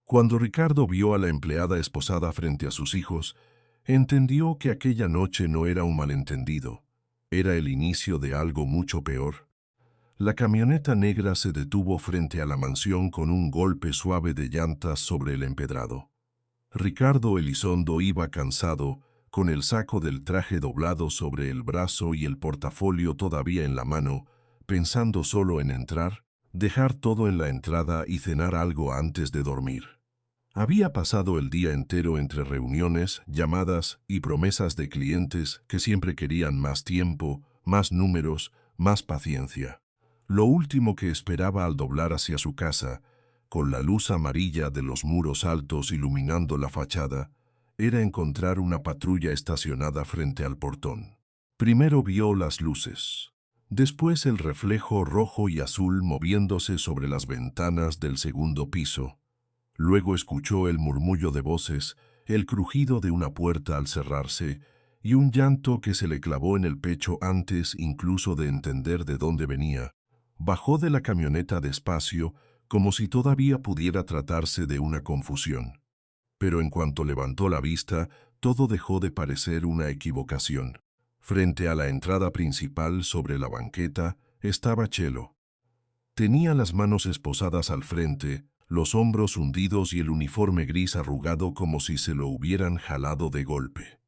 Cuando Ricardo vio a la empleada esposada frente a sus hijos, entendió que aquella noche no era un malentendido, era el inicio de algo mucho peor. La camioneta negra se detuvo frente a la mansión con un golpe suave de llantas sobre el empedrado. Ricardo Elizondo iba cansado, con el saco del traje doblado sobre el brazo y el portafolio todavía en la mano, pensando solo en entrar, dejar todo en la entrada y cenar algo antes de dormir. Había pasado el día entero entre reuniones, llamadas y promesas de clientes que siempre querían más tiempo, más números, más paciencia. Lo último que esperaba al doblar hacia su casa, con la luz amarilla de los muros altos iluminando la fachada, era encontrar una patrulla estacionada frente al portón. Primero vio las luces, después el reflejo rojo y azul moviéndose sobre las ventanas del segundo piso. Luego escuchó el murmullo de voces, el crujido de una puerta al cerrarse y un llanto que se le clavó en el pecho antes incluso de entender de dónde venía. Bajó de la camioneta despacio, como si todavía pudiera tratarse de una confusión. Pero en cuanto levantó la vista, todo dejó de parecer una equivocación. Frente a la entrada principal, sobre la banqueta, estaba Chelo. Tenía las manos esposadas al frente, los hombros hundidos y el uniforme gris arrugado como si se lo hubieran jalado de golpe.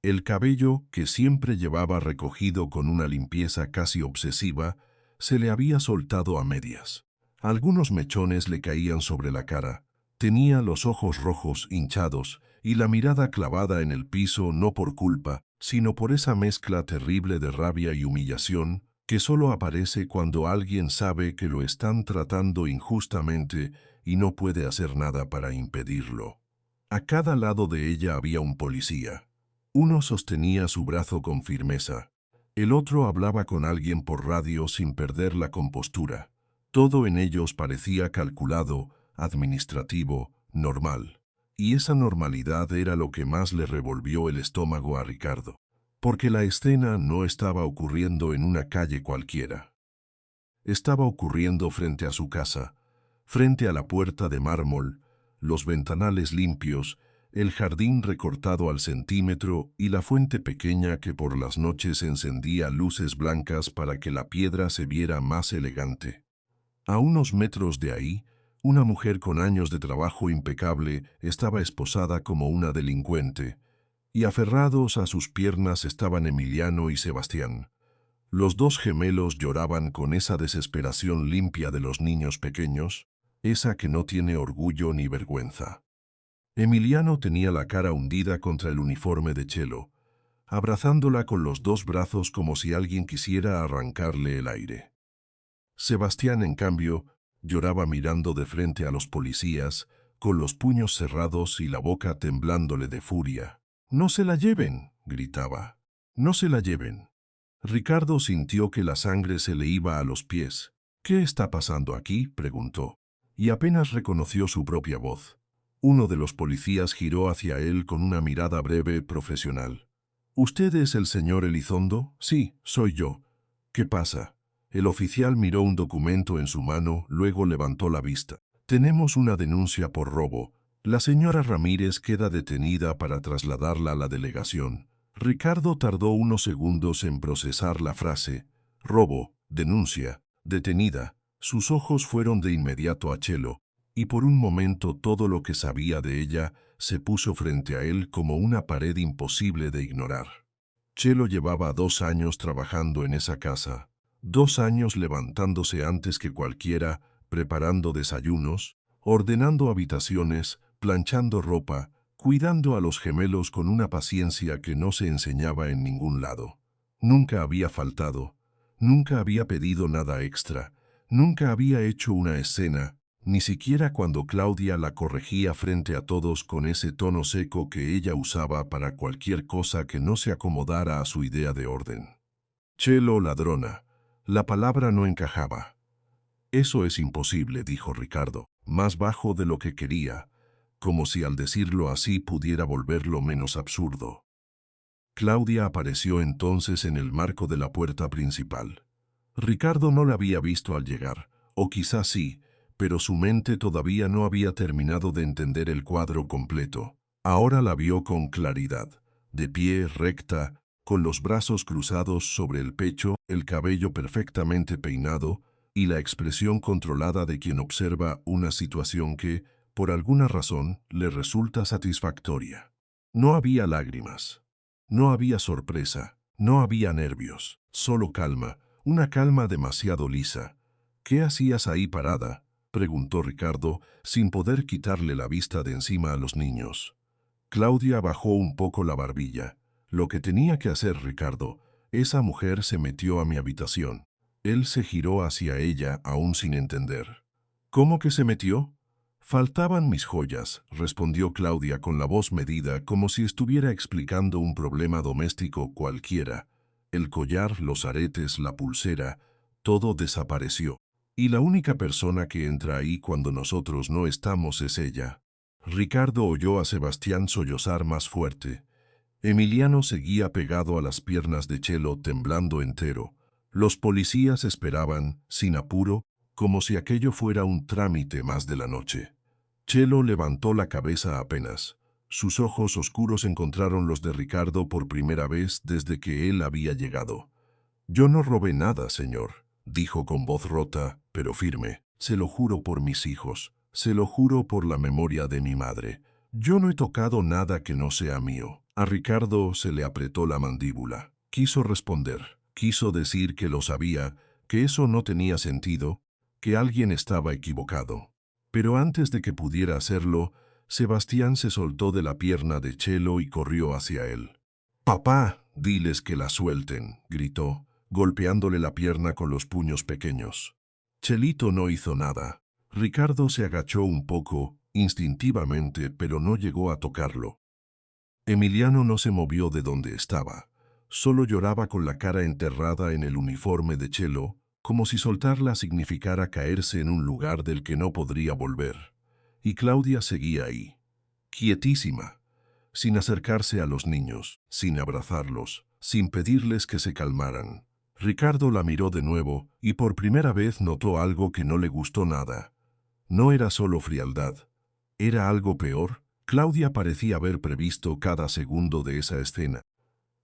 El cabello, que siempre llevaba recogido con una limpieza casi obsesiva, se le había soltado a medias. Algunos mechones le caían sobre la cara. Tenía los ojos rojos, hinchados, y la mirada clavada en el piso no por culpa, sino por esa mezcla terrible de rabia y humillación que solo aparece cuando alguien sabe que lo están tratando injustamente y no puede hacer nada para impedirlo. A cada lado de ella había un policía. Uno sostenía su brazo con firmeza. El otro hablaba con alguien por radio sin perder la compostura. Todo en ellos parecía calculado, administrativo, normal. Y esa normalidad era lo que más le revolvió el estómago a Ricardo. Porque la escena no estaba ocurriendo en una calle cualquiera. Estaba ocurriendo frente a su casa, frente a la puerta de mármol, los ventanales limpios, el jardín recortado al centímetro y la fuente pequeña que por las noches encendía luces blancas para que la piedra se viera más elegante. A unos metros de ahí, una mujer con años de trabajo impecable estaba esposada como una delincuente, y aferrados a sus piernas estaban Emiliano y Sebastián. Los dos gemelos lloraban con esa desesperación limpia de los niños pequeños, esa que no tiene orgullo ni vergüenza. Emiliano tenía la cara hundida contra el uniforme de Chelo, abrazándola con los dos brazos como si alguien quisiera arrancarle el aire. Sebastián, en cambio, lloraba mirando de frente a los policías, con los puños cerrados y la boca temblándole de furia. «¡No se la lleven!», gritaba. «¡No se la lleven!». Ricardo sintió que la sangre se le iba a los pies. «¿Qué está pasando aquí?», preguntó, y apenas reconoció su propia voz. Uno de los policías giró hacia él con una mirada breve, profesional. «¿Usted es el señor Elizondo?». «Sí, soy yo». «¿Qué pasa?». El oficial miró un documento en su mano, luego levantó la vista. «Tenemos una denuncia por robo. La señora Ramírez queda detenida para trasladarla a la delegación». Ricardo tardó unos segundos en procesar la frase. Robo, denuncia, detenida. Sus ojos fueron de inmediato a Chelo, y por un momento todo lo que sabía de ella se puso frente a él como una pared imposible de ignorar. Chelo llevaba 2 años trabajando en esa casa, 2 años levantándose antes que cualquiera, preparando desayunos, ordenando habitaciones, planchando ropa, cuidando a los gemelos con una paciencia que no se enseñaba en ningún lado. Nunca había faltado, nunca había pedido nada extra, nunca había hecho una escena, ni siquiera cuando Claudia la corregía frente a todos con ese tono seco que ella usaba para cualquier cosa que no se acomodara a su idea de orden. Chelo, ladrona. La palabra no encajaba. «Eso es imposible», dijo Ricardo, más bajo de lo que quería, como si al decirlo así pudiera volverlo menos absurdo. Claudia apareció entonces en el marco de la puerta principal. Ricardo no la había visto al llegar, o quizás sí, pero su mente todavía no había terminado de entender el cuadro completo. Ahora la vio con claridad, de pie, recta, con los brazos cruzados sobre el pecho, el cabello perfectamente peinado y la expresión controlada de quien observa una situación que, por alguna razón, le resulta satisfactoria. No había lágrimas, no había sorpresa, no había nervios, solo calma, una calma demasiado lisa. «¿Qué hacías ahí parada?», preguntó Ricardo, sin poder quitarle la vista de encima a los niños. Claudia bajó un poco la barbilla. «Lo que tenía que hacer, Ricardo. Esa mujer se metió a mi habitación». Él se giró hacia ella, aún sin entender. «¿Cómo que se metió?». «Faltaban mis joyas», respondió Claudia con la voz medida, como si estuviera explicando un problema doméstico cualquiera. El collar, los aretes, la pulsera, todo desapareció. Y la única persona que entra ahí cuando nosotros no estamos es ella. Ricardo oyó a Sebastián sollozar más fuerte. Emiliano seguía pegado a las piernas de Chelo, temblando entero. Los policías esperaban, sin apuro, como si aquello fuera un trámite más de la noche. Chelo levantó la cabeza apenas. Sus ojos oscuros encontraron los de Ricardo por primera vez desde que él había llegado. «Yo no robé nada, señor», dijo con voz rota, pero firme. «Se lo juro por mis hijos, se lo juro por la memoria de mi madre. Yo no he tocado nada que no sea mío». A Ricardo se le apretó la mandíbula. Quiso responder, quiso decir que lo sabía, que eso no tenía sentido, que alguien estaba equivocado. Pero antes de que pudiera hacerlo, Sebastián se soltó de la pierna de Chelo y corrió hacia él. «Papá, diles que la suelten», gritó, golpeándole la pierna con los puños pequeños. Chelito no hizo nada. Ricardo se agachó un poco, instintivamente, pero no llegó a tocarlo. Emiliano no se movió de donde estaba. Solo lloraba con la cara enterrada en el uniforme de Chelo, como si soltarla significara caerse en un lugar del que no podría volver. Y Claudia seguía ahí, quietísima, sin acercarse a los niños, sin abrazarlos, sin pedirles que se calmaran. Ricardo la miró de nuevo y por primera vez notó algo que no le gustó nada. No era solo frialdad, era algo peor. Claudia parecía haber previsto cada segundo de esa escena,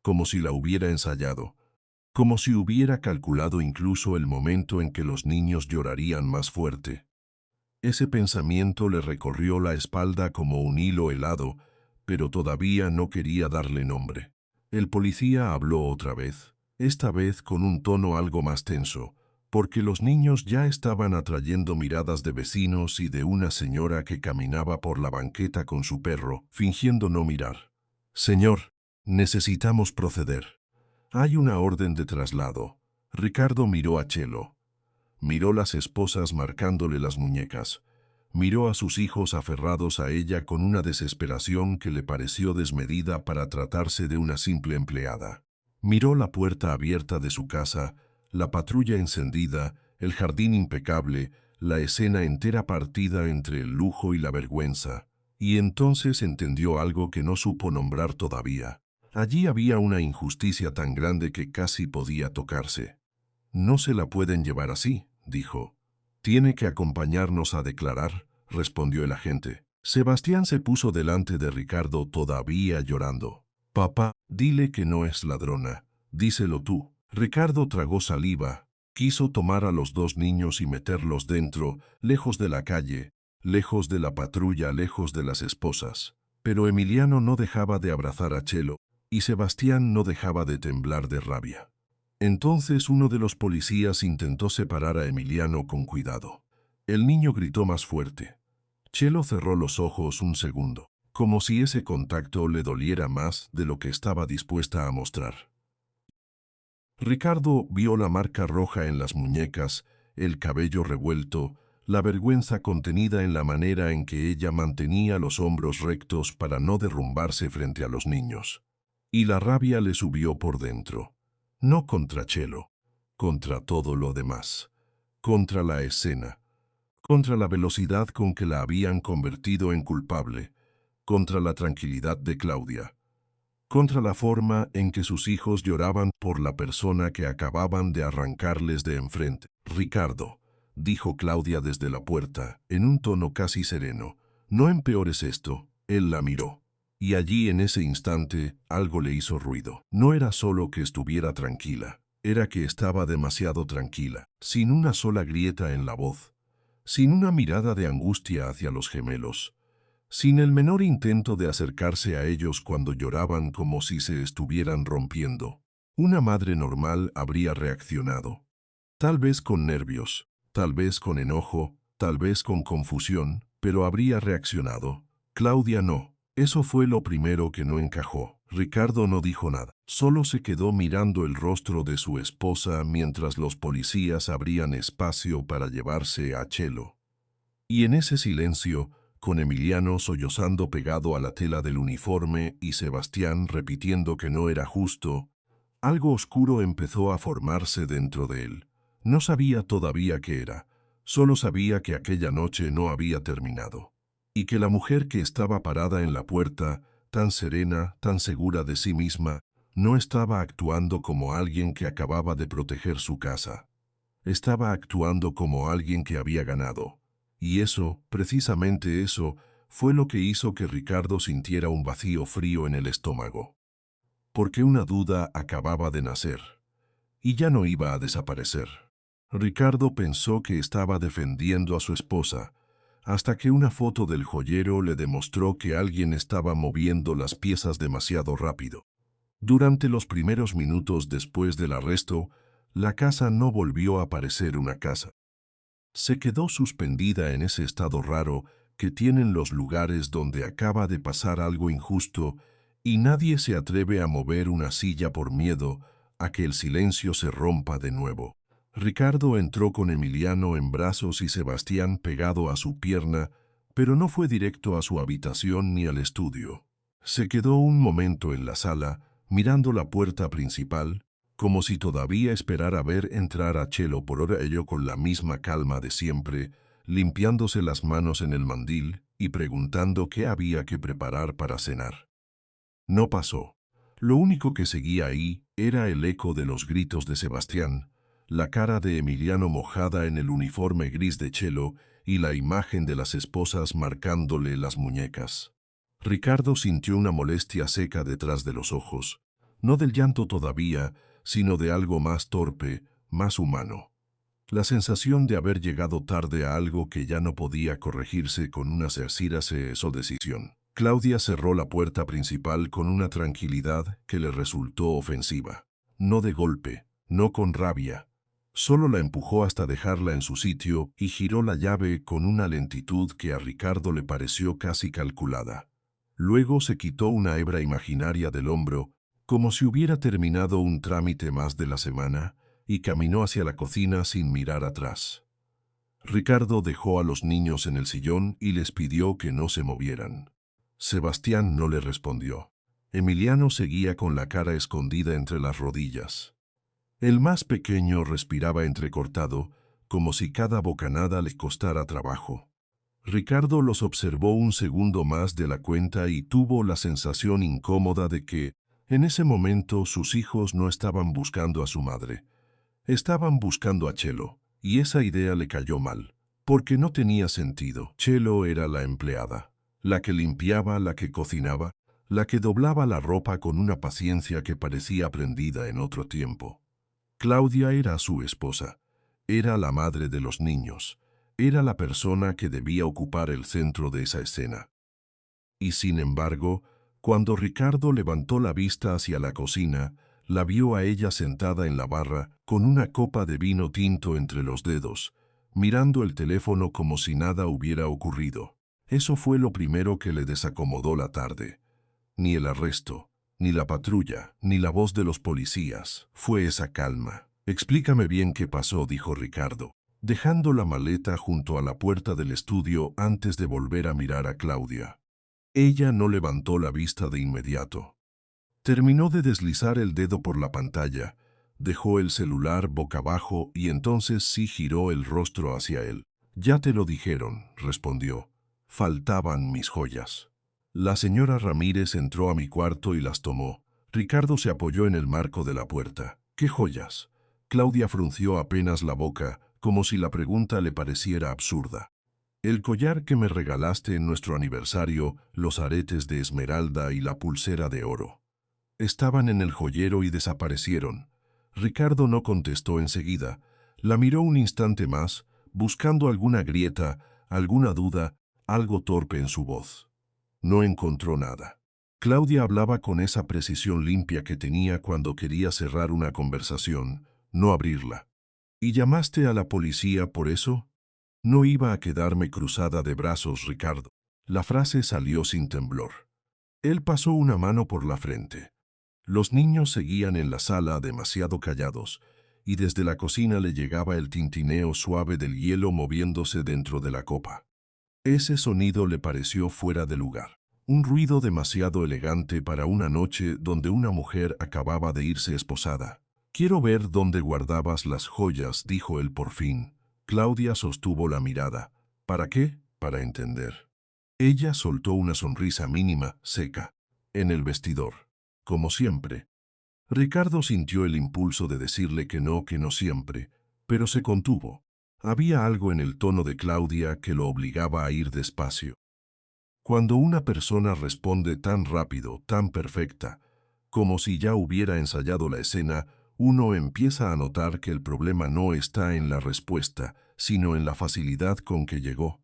como si la hubiera ensayado, como si hubiera calculado incluso el momento en que los niños llorarían más fuerte. Ese pensamiento le recorrió la espalda como un hilo helado, pero todavía no quería darle nombre. El policía habló otra vez, esta vez con un tono algo más tenso, porque los niños ya estaban atrayendo miradas de vecinos y de una señora que caminaba por la banqueta con su perro, fingiendo no mirar. «Señor, necesitamos proceder. Hay una orden de traslado». Ricardo miró a Chelo. Miró las esposas marcándole las muñecas. Miró a sus hijos aferrados a ella con una desesperación que le pareció desmedida para tratarse de una simple empleada. Miró la puerta abierta de su casa, la patrulla encendida, el jardín impecable, la escena entera partida entre el lujo y la vergüenza, y entonces entendió algo que no supo nombrar todavía. Allí había una injusticia tan grande que casi podía tocarse. «No se la pueden llevar así», dijo. «Tiene que acompañarnos a declarar», respondió el agente. Sebastián se puso delante de Ricardo todavía llorando. «Papá, dile que no es ladrona, díselo tú». Ricardo tragó saliva, quiso tomar a los dos niños y meterlos dentro, lejos de la calle, lejos de la patrulla, lejos de las esposas. Pero Emiliano no dejaba de abrazar a Chelo, y Sebastián no dejaba de temblar de rabia. Entonces uno de los policías intentó separar a Emiliano con cuidado. El niño gritó más fuerte. Chelo cerró los ojos un segundo, como si ese contacto le doliera más de lo que estaba dispuesta a mostrar. Ricardo vio la marca roja en las muñecas, el cabello revuelto, la vergüenza contenida en la manera en que ella mantenía los hombros rectos para no derrumbarse frente a los niños. Y la rabia le subió por dentro. No contra Chelo, contra todo lo demás, contra la escena, contra la velocidad con que la habían convertido en culpable, contra la tranquilidad de Claudia, contra la forma en que sus hijos lloraban por la persona que acababan de arrancarles de enfrente. «Ricardo, dijo Claudia desde la puerta, en un tono casi sereno. No empeores esto. Él la miró. Y allí en ese instante algo le hizo ruido. No era solo que estuviera tranquila, era que estaba demasiado tranquila, sin una sola grieta en la voz, sin una mirada de angustia hacia los gemelos, sin el menor intento de acercarse a ellos cuando lloraban como si se estuvieran rompiendo. Una madre normal habría reaccionado. Tal vez con nervios, tal vez con enojo, tal vez con confusión, pero habría reaccionado. Claudia no. Eso fue lo primero que no encajó. Ricardo no dijo nada. Solo se quedó mirando el rostro de su esposa mientras los policías abrían espacio para llevarse a Chelo. Y en ese silencio, con Emiliano sollozando pegado a la tela del uniforme y Sebastián repitiendo que no era justo, algo oscuro empezó a formarse dentro de él. No sabía todavía qué era, solo sabía que aquella noche no había terminado. Y que la mujer que estaba parada en la puerta, tan serena, tan segura de sí misma, no estaba actuando como alguien que acababa de proteger su casa. Estaba actuando como alguien que había ganado. Y eso, precisamente eso, fue lo que hizo que Ricardo sintiera un vacío frío en el estómago. Porque una duda acababa de nacer. Y ya no iba a desaparecer. Ricardo pensó que estaba defendiendo a su esposa, hasta que una foto del joyero le demostró que alguien estaba moviendo las piezas demasiado rápido. Durante los primeros minutos después del arresto, la casa no volvió a parecer una casa. Se quedó suspendida en ese estado raro que tienen los lugares donde acaba de pasar algo injusto y nadie se atreve a mover una silla por miedo a que el silencio se rompa de nuevo. Ricardo entró con Emiliano en brazos y Sebastián pegado a su pierna, pero no fue directo a su habitación ni al estudio. Se quedó un momento en la sala, mirando la puerta principal, como si todavía esperara ver entrar a Chelo por ello con la misma calma de siempre, limpiándose las manos en el mandil y preguntando qué había que preparar para cenar. No pasó. Lo único que seguía ahí era el eco de los gritos de Sebastián, la cara de Emiliano mojada en el uniforme gris de Chelo y la imagen de las esposas marcándole las muñecas. Ricardo sintió una molestia seca detrás de los ojos, no del llanto todavía, sino de algo más torpe, más humano. La sensación de haber llegado tarde a algo que ya no podía corregirse con una cercírase o decisión. Claudia cerró la puerta principal con una tranquilidad que le resultó ofensiva. No de golpe, no con rabia. Solo la empujó hasta dejarla en su sitio y giró la llave con una lentitud que a Ricardo le pareció casi calculada. Luego se quitó una hebra imaginaria del hombro, como si hubiera terminado un trámite más de la semana, y caminó hacia la cocina sin mirar atrás. Ricardo dejó a los niños en el sillón y les pidió que no se movieran. Sebastián no le respondió. Emiliano seguía con la cara escondida entre las rodillas. El más pequeño respiraba entrecortado, como si cada bocanada le costara trabajo. Ricardo los observó un segundo más de la cuenta y tuvo la sensación incómoda de que, en ese momento, sus hijos no estaban buscando a su madre. Estaban buscando a Chelo, y esa idea le cayó mal, porque no tenía sentido. Chelo era la empleada, la que limpiaba, la que cocinaba, la que doblaba la ropa con una paciencia que parecía aprendida en otro tiempo. Claudia era su esposa, era la madre de los niños, era la persona que debía ocupar el centro de esa escena. Y sin embargo, cuando Ricardo levantó la vista hacia la cocina, la vio a ella sentada en la barra, con una copa de vino tinto entre los dedos, mirando el teléfono como si nada hubiera ocurrido. Eso fue lo primero que le desacomodó la tarde. Ni el arresto, ni la patrulla, ni la voz de los policías. Fue esa calma. «Explícame bien qué pasó», dijo Ricardo, dejando la maleta junto a la puerta del estudio antes de volver a mirar a Claudia. Ella no levantó la vista de inmediato. Terminó de deslizar el dedo por la pantalla, dejó el celular boca abajo y entonces sí giró el rostro hacia él. «Ya te lo dijeron», respondió. «Faltaban mis joyas». La señora Ramírez entró a mi cuarto y las tomó. Ricardo se apoyó en el marco de la puerta. «¿Qué joyas?». Claudia frunció apenas la boca, como si la pregunta le pareciera absurda. El collar que me regalaste en nuestro aniversario, los aretes de esmeralda y la pulsera de oro. Estaban en el joyero y desaparecieron. Ricardo no contestó enseguida. La miró un instante más, buscando alguna grieta, alguna duda, algo torpe en su voz. No encontró nada. Claudia hablaba con esa precisión limpia que tenía cuando quería cerrar una conversación, no abrirla. ¿Y llamaste a la policía por eso? No iba a quedarme cruzada de brazos, Ricardo. La frase salió sin temblor. Él pasó una mano por la frente. Los niños seguían en la sala demasiado callados, y desde la cocina le llegaba el tintineo suave del hielo moviéndose dentro de la copa. Ese sonido le pareció fuera de lugar. Un ruido demasiado elegante para una noche donde una mujer acababa de irse esposada. «Quiero ver dónde guardabas las joyas», dijo él por fin. Claudia sostuvo la mirada. ¿Para qué? Para entender. Ella soltó una sonrisa mínima, seca. En el vestidor. Como siempre. Ricardo sintió el impulso de decirle que no siempre, pero se contuvo. Había algo en el tono de Claudia que lo obligaba a ir despacio. Cuando una persona responde tan rápido, tan perfecta, como si ya hubiera ensayado la escena, uno empieza a notar que el problema no está en la respuesta, sino en la facilidad con que llegó.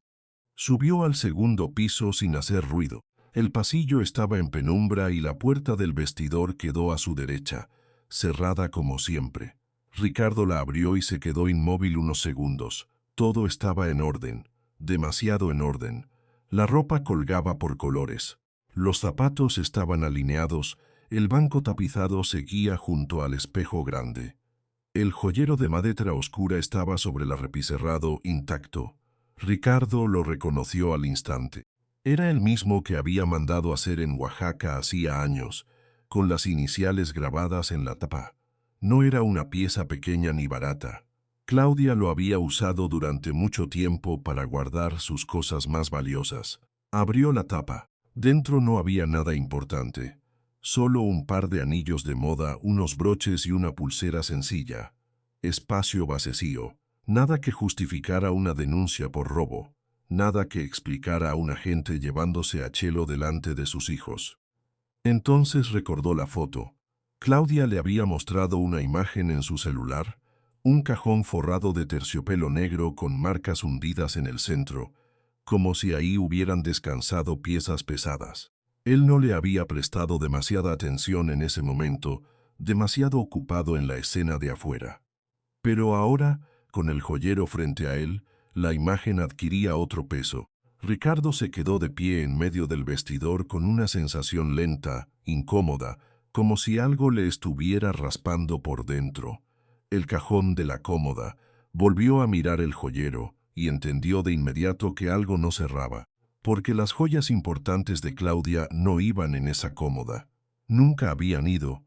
Subió al segundo piso sin hacer ruido. El pasillo estaba en penumbra y la puerta del vestidor quedó a su derecha, cerrada como siempre. Ricardo la abrió y se quedó inmóvil unos segundos. Todo estaba en orden, demasiado en orden. La ropa colgaba por colores. Los zapatos estaban alineados, el banco tapizado seguía junto al espejo grande. El joyero de madera oscura estaba sobre el repicerrado intacto. Ricardo lo reconoció al instante. Era el mismo que había mandado hacer en Oaxaca hacía años, con las iniciales grabadas en la tapa. No era una pieza pequeña ni barata. Claudia lo había usado durante mucho tiempo para guardar sus cosas más valiosas. Abrió la tapa. Dentro no había nada importante. Solo un par de anillos de moda, unos broches y una pulsera sencilla. Espacio vacío. Nada que justificara una denuncia por robo. Nada que explicara a un agente llevándose a Chelo delante de sus hijos. Entonces recordó la foto. Claudia le había mostrado una imagen en su celular, un cajón forrado de terciopelo negro con marcas hundidas en el centro, como si ahí hubieran descansado piezas pesadas. Él no le había prestado demasiada atención en ese momento, demasiado ocupado en la escena de afuera. Pero ahora, con el joyero frente a él, la imagen adquiría otro peso. Ricardo se quedó de pie en medio del vestidor con una sensación lenta, incómoda, como si algo le estuviera raspando por dentro. El cajón de la cómoda. Volvió a mirar el joyero y entendió de inmediato que algo no cerraba, porque las joyas importantes de Claudia no iban en esa cómoda. Nunca habían ido.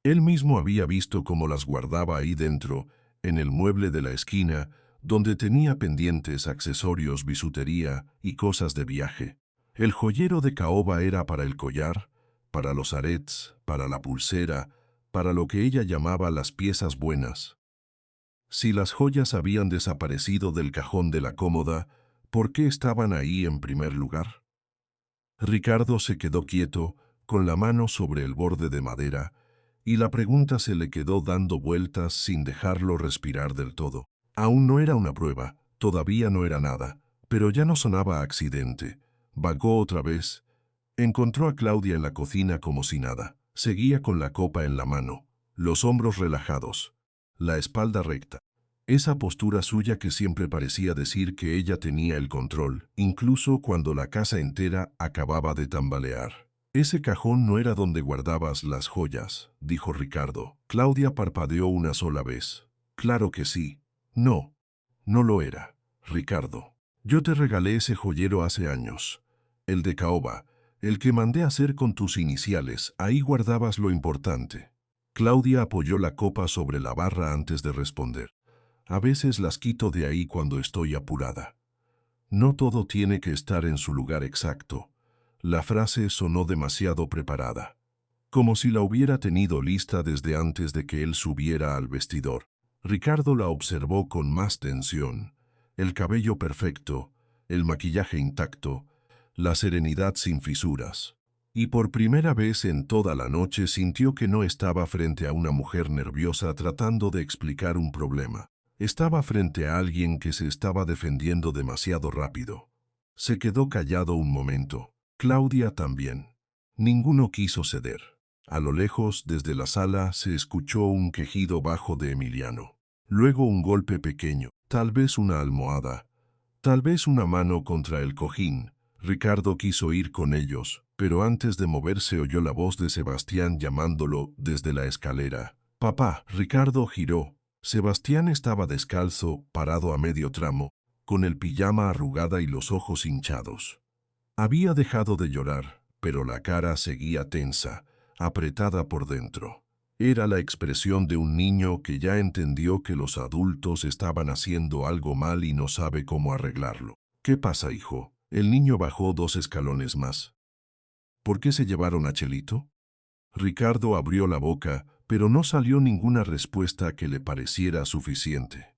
Él mismo había visto cómo las guardaba ahí dentro, en el mueble de la esquina, donde tenía pendientes, accesorios, bisutería y cosas de viaje. El joyero de caoba era para el collar, para los arets, para la pulsera, para lo que ella llamaba las piezas buenas. Si las joyas habían desaparecido del cajón de la cómoda, ¿por qué estaban ahí en primer lugar? Ricardo se quedó quieto, con la mano sobre el borde de madera, y la pregunta se le quedó dando vueltas sin dejarlo respirar del todo. Aún no era una prueba, todavía no era nada, pero ya no sonaba a accidente. Vagó otra vez. Encontró a Claudia en la cocina como si nada. Seguía con la copa en la mano, los hombros relajados, la espalda recta. Esa postura suya que siempre parecía decir que ella tenía el control, incluso cuando la casa entera acababa de tambalear. «Ese cajón no era donde guardabas las joyas», dijo Ricardo. Claudia parpadeó una sola vez. «Claro que sí». «No, no lo era, Ricardo. Yo te regalé ese joyero hace años. El de caoba, el que mandé hacer con tus iniciales. Ahí guardabas lo importante». Claudia apoyó la copa sobre la barra antes de responder. «A veces las quito de ahí cuando estoy apurada. No todo tiene que estar en su lugar exacto». La frase sonó demasiado preparada, como si la hubiera tenido lista desde antes de que él subiera al vestidor. Ricardo la observó con más tensión. El cabello perfecto, el maquillaje intacto, la serenidad sin fisuras. Y por primera vez en toda la noche sintió que no estaba frente a una mujer nerviosa tratando de explicar un problema. Estaba frente a alguien que se estaba defendiendo demasiado rápido. Se quedó callado un momento. Claudia también. Ninguno quiso ceder. A lo lejos, desde la sala, se escuchó un quejido bajo de Emiliano. Luego un golpe pequeño, tal vez una almohada, tal vez una mano contra el cojín. Ricardo quiso ir con ellos, pero antes de moverse oyó la voz de Sebastián llamándolo desde la escalera. «Papá». Ricardo giró. Sebastián estaba descalzo, parado a medio tramo, con el pijama arrugada y los ojos hinchados. Había dejado de llorar, pero la cara seguía tensa, apretada por dentro. Era la expresión de un niño que ya entendió que los adultos estaban haciendo algo mal y no sabe cómo arreglarlo. «¿Qué pasa, hijo?». El niño bajó 2 escalones más. «¿Por qué se llevaron a Chelito?». Ricardo abrió la boca, pero no salió ninguna respuesta que le pareciera suficiente.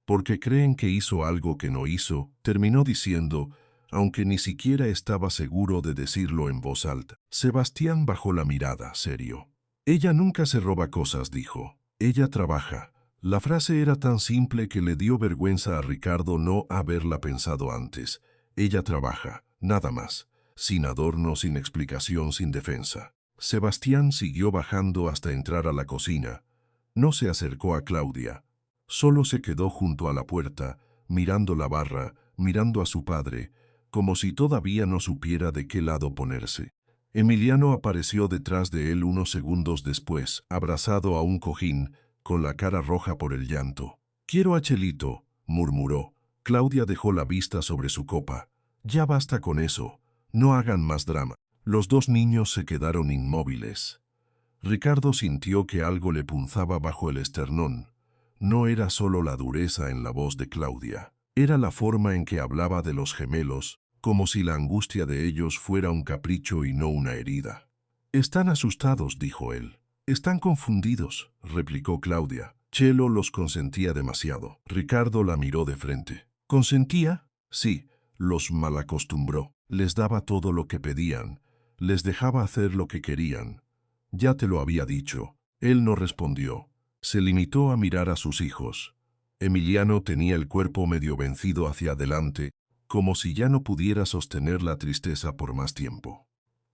«Porque creen que hizo algo que no hizo», terminó diciendo, aunque ni siquiera estaba seguro de decirlo en voz alta. Sebastián bajó la mirada, serio. «Ella nunca se roba cosas», dijo. «Ella trabaja». La frase era tan simple que le dio vergüenza a Ricardo no haberla pensado antes. Ella trabaja, nada más, sin adorno, sin explicación, sin defensa. Sebastián siguió bajando hasta entrar a la cocina. No se acercó a Claudia. Solo se quedó junto a la puerta, mirando la barra, mirando a su padre, como si todavía no supiera de qué lado ponerse. Emiliano apareció detrás de él unos segundos después, abrazado a un cojín, con la cara roja por el llanto. «Quiero a Chelito», murmuró. Claudia dejó la vista sobre su copa. «Ya basta con eso. No hagan más drama». Los 2 niños se quedaron inmóviles. Ricardo sintió que algo le punzaba bajo el esternón. No era solo la dureza en la voz de Claudia. Era la forma en que hablaba de los gemelos, como si la angustia de ellos fuera un capricho y no una herida. «Están asustados», dijo él. «Están confundidos», replicó Claudia. Chelo los consentía demasiado. Ricardo la miró de frente. «¿Consentía?». «Sí, los malacostumbró. Les daba todo lo que pedían. Les dejaba hacer lo que querían». «Ya te lo había dicho». Él no respondió. Se limitó a mirar a sus hijos. Emiliano tenía el cuerpo medio vencido hacia adelante, como si ya no pudiera sostener la tristeza por más tiempo.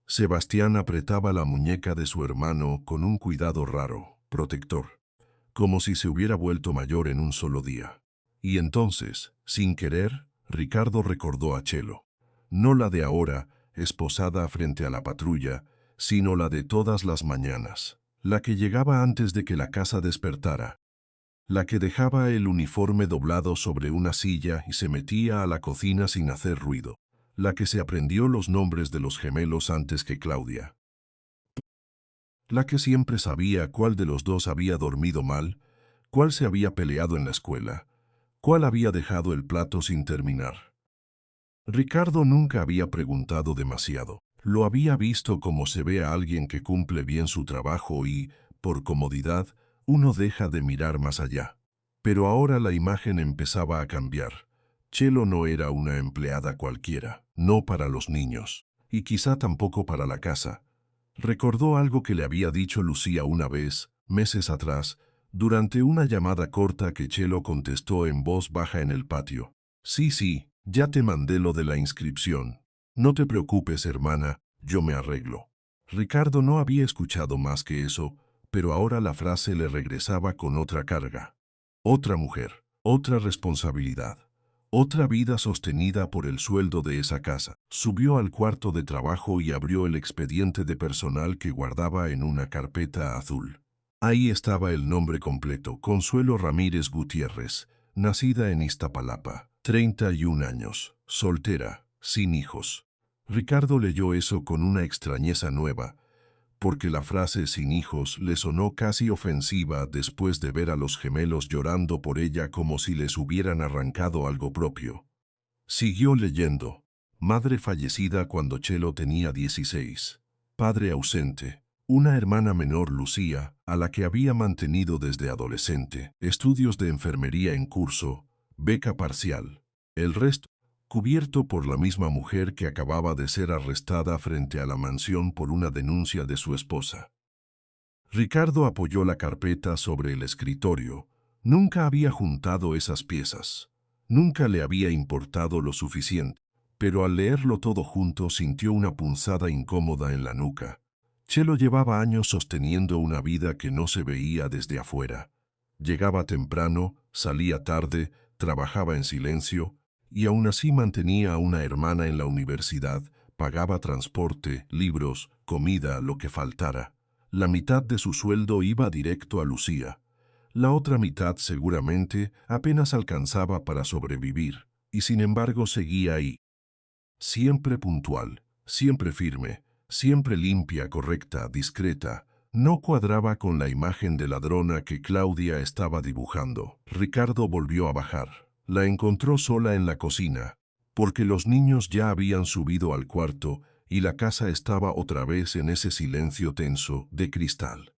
Sebastián apretaba la muñeca de su hermano con un cuidado raro, protector, como si se hubiera vuelto mayor en un solo día. Y entonces, sin querer, Ricardo recordó a Chelo. No la de ahora, esposada frente a la patrulla, sino la de todas las mañanas, la que llegaba antes de que la casa despertara, la que dejaba el uniforme doblado sobre una silla y se metía a la cocina sin hacer ruido, la que se aprendió los nombres de los gemelos antes que Claudia, la que siempre sabía cuál de los 2 había dormido mal, cuál se había peleado en la escuela, cuál había dejado el plato sin terminar. Ricardo nunca había preguntado demasiado. Lo había visto como se ve a alguien que cumple bien su trabajo y, por comodidad, uno deja de mirar más allá. Pero ahora la imagen empezaba a cambiar. Chelo no era una empleada cualquiera, no para los niños, y quizá tampoco para la casa. Recordó algo que le había dicho Lucía una vez, meses atrás, durante una llamada corta que Chelo contestó en voz baja en el patio. Sí, ya te mandé lo de la inscripción. No te preocupes, hermana, yo me arreglo». Ricardo no había escuchado más que eso, pero ahora la frase le regresaba con otra carga. Otra mujer, otra responsabilidad, otra vida sostenida por el sueldo de esa casa. Subió al cuarto de trabajo y abrió el expediente de personal que guardaba en una carpeta azul. Ahí estaba el nombre completo: Consuelo Ramírez Gutiérrez, nacida en Iztapalapa, 31 años, soltera, sin hijos. Ricardo leyó eso con una extrañeza nueva, porque la frase «sin hijos» le sonó casi ofensiva después de ver a los gemelos llorando por ella como si les hubieran arrancado algo propio. Siguió leyendo. Madre fallecida cuando Chelo tenía 16. Padre ausente. Una hermana menor, Lucía, a la que había mantenido desde adolescente, estudios de enfermería en curso, beca parcial. El resto, cubierto por la misma mujer que acababa de ser arrestada frente a la mansión por una denuncia de su esposa. Ricardo apoyó la carpeta sobre el escritorio. Nunca había juntado esas piezas. Nunca le había importado lo suficiente. Pero al leerlo todo junto sintió una punzada incómoda en la nuca. Chelo llevaba años sosteniendo una vida que no se veía desde afuera. Llegaba temprano, salía tarde, trabajaba en silencio, y aún así mantenía a una hermana en la universidad, pagaba transporte, libros, comida, lo que faltara. La mitad de su sueldo iba directo a Lucía. La otra mitad seguramente apenas alcanzaba para sobrevivir, y sin embargo seguía ahí. Siempre puntual, siempre firme, siempre limpia, correcta, discreta. No cuadraba con la imagen de ladrona que Claudia estaba dibujando. Ricardo volvió a bajar. La encontró sola en la cocina, porque los niños ya habían subido al cuarto y la casa estaba otra vez en ese silencio tenso de cristal.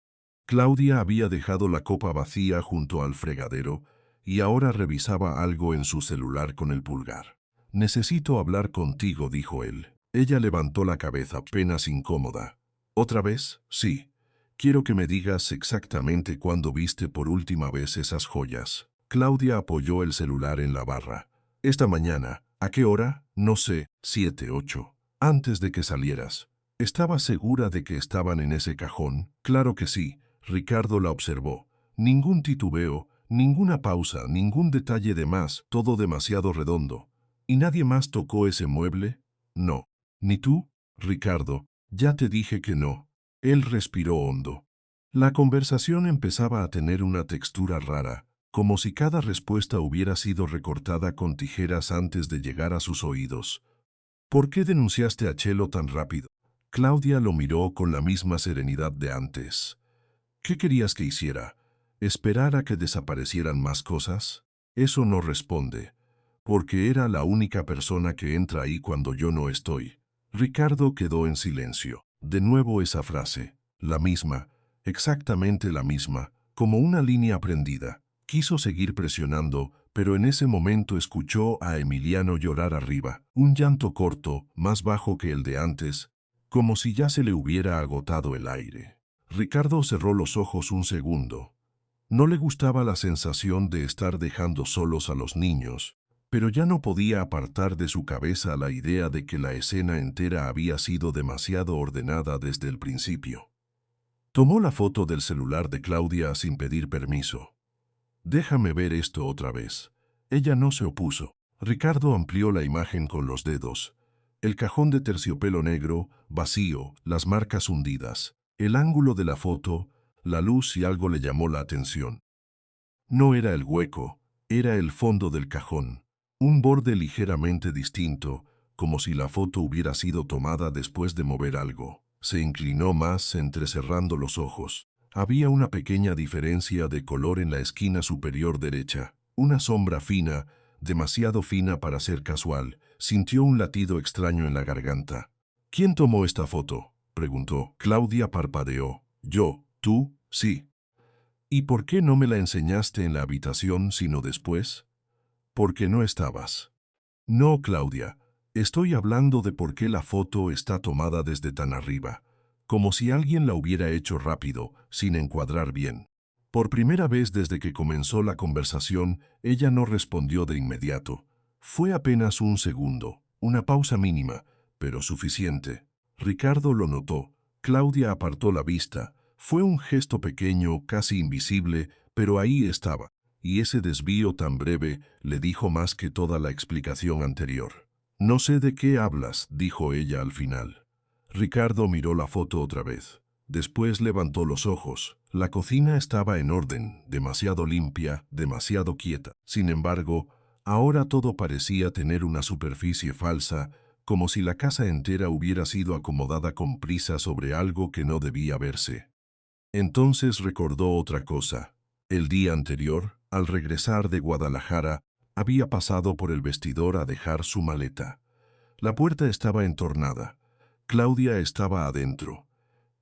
Claudia había dejado la copa vacía junto al fregadero y ahora revisaba algo en su celular con el pulgar. «Necesito hablar contigo», dijo él. Ella levantó la cabeza, apenas incómoda. «¿Otra vez?» «Sí. Quiero que me digas exactamente cuándo viste por última vez esas joyas». Claudia apoyó el celular en la barra. «Esta mañana. ¿A qué hora?» «No sé. 7, 8. Antes de que salieras». «¿Estabas segura de que estaban en ese cajón?» «Claro que sí». Ricardo la observó. Ningún titubeo, ninguna pausa, ningún detalle de más, todo demasiado redondo. ¿Y nadie más tocó ese mueble? No. ¿Ni tú? Ricardo, ya te dije que no. Él respiró hondo. La conversación empezaba a tener una textura rara, como si cada respuesta hubiera sido recortada con tijeras antes de llegar a sus oídos. ¿Por qué denunciaste a Chelo tan rápido? Claudia lo miró con la misma serenidad de antes. ¿Qué querías que hiciera? ¿Esperar a que desaparecieran más cosas? Eso no responde, porque era la única persona que entra ahí cuando yo no estoy. Ricardo quedó en silencio. De nuevo esa frase, la misma, exactamente la misma, como una línea prendida. Quiso seguir presionando, pero en ese momento escuchó a Emiliano llorar arriba, un llanto corto, más bajo que el de antes, como si ya se le hubiera agotado el aire. Ricardo cerró los ojos un segundo. No le gustaba la sensación de estar dejando solos a los niños, pero ya no podía apartar de su cabeza la idea de que la escena entera había sido demasiado ordenada desde el principio. Tomó la foto del celular de Claudia sin pedir permiso. «Déjame ver esto otra vez». Ella no se opuso. Ricardo amplió la imagen con los dedos. El cajón de terciopelo negro, vacío, las marcas hundidas. El ángulo de la foto, la luz y algo le llamó la atención. No era el hueco, era el fondo del cajón. Un borde ligeramente distinto, como si la foto hubiera sido tomada después de mover algo. Se inclinó más, entrecerrando los ojos. Había una pequeña diferencia de color en la esquina superior derecha. Una sombra fina, demasiado fina para ser casual. Sintió un latido extraño en la garganta. «¿Quién tomó esta foto?», preguntó. Claudia parpadeó. «Yo. ¿Tú?» «Sí». «¿Y por qué no me la enseñaste en la habitación sino después?» «Porque no estabas». «No, Claudia. Estoy hablando de por qué la foto está tomada desde tan arriba, como si alguien la hubiera hecho rápido, sin encuadrar bien». Por primera vez desde que comenzó la conversación, ella no respondió de inmediato. Fue apenas un segundo, una pausa mínima, pero suficiente. Ricardo lo notó. Claudia apartó la vista. Fue un gesto pequeño, casi invisible, pero ahí estaba. Y ese desvío tan breve le dijo más que toda la explicación anterior. «No sé de qué hablas», dijo ella al final. Ricardo miró la foto otra vez. Después levantó los ojos. La cocina estaba en orden, demasiado limpia, demasiado quieta. Sin embargo, ahora todo parecía tener una superficie falsa, como si la casa entera hubiera sido acomodada con prisa sobre algo que no debía verse. Entonces recordó otra cosa. El día anterior, al regresar de Guadalajara, había pasado por el vestidor a dejar su maleta. La puerta estaba entornada. Claudia estaba adentro.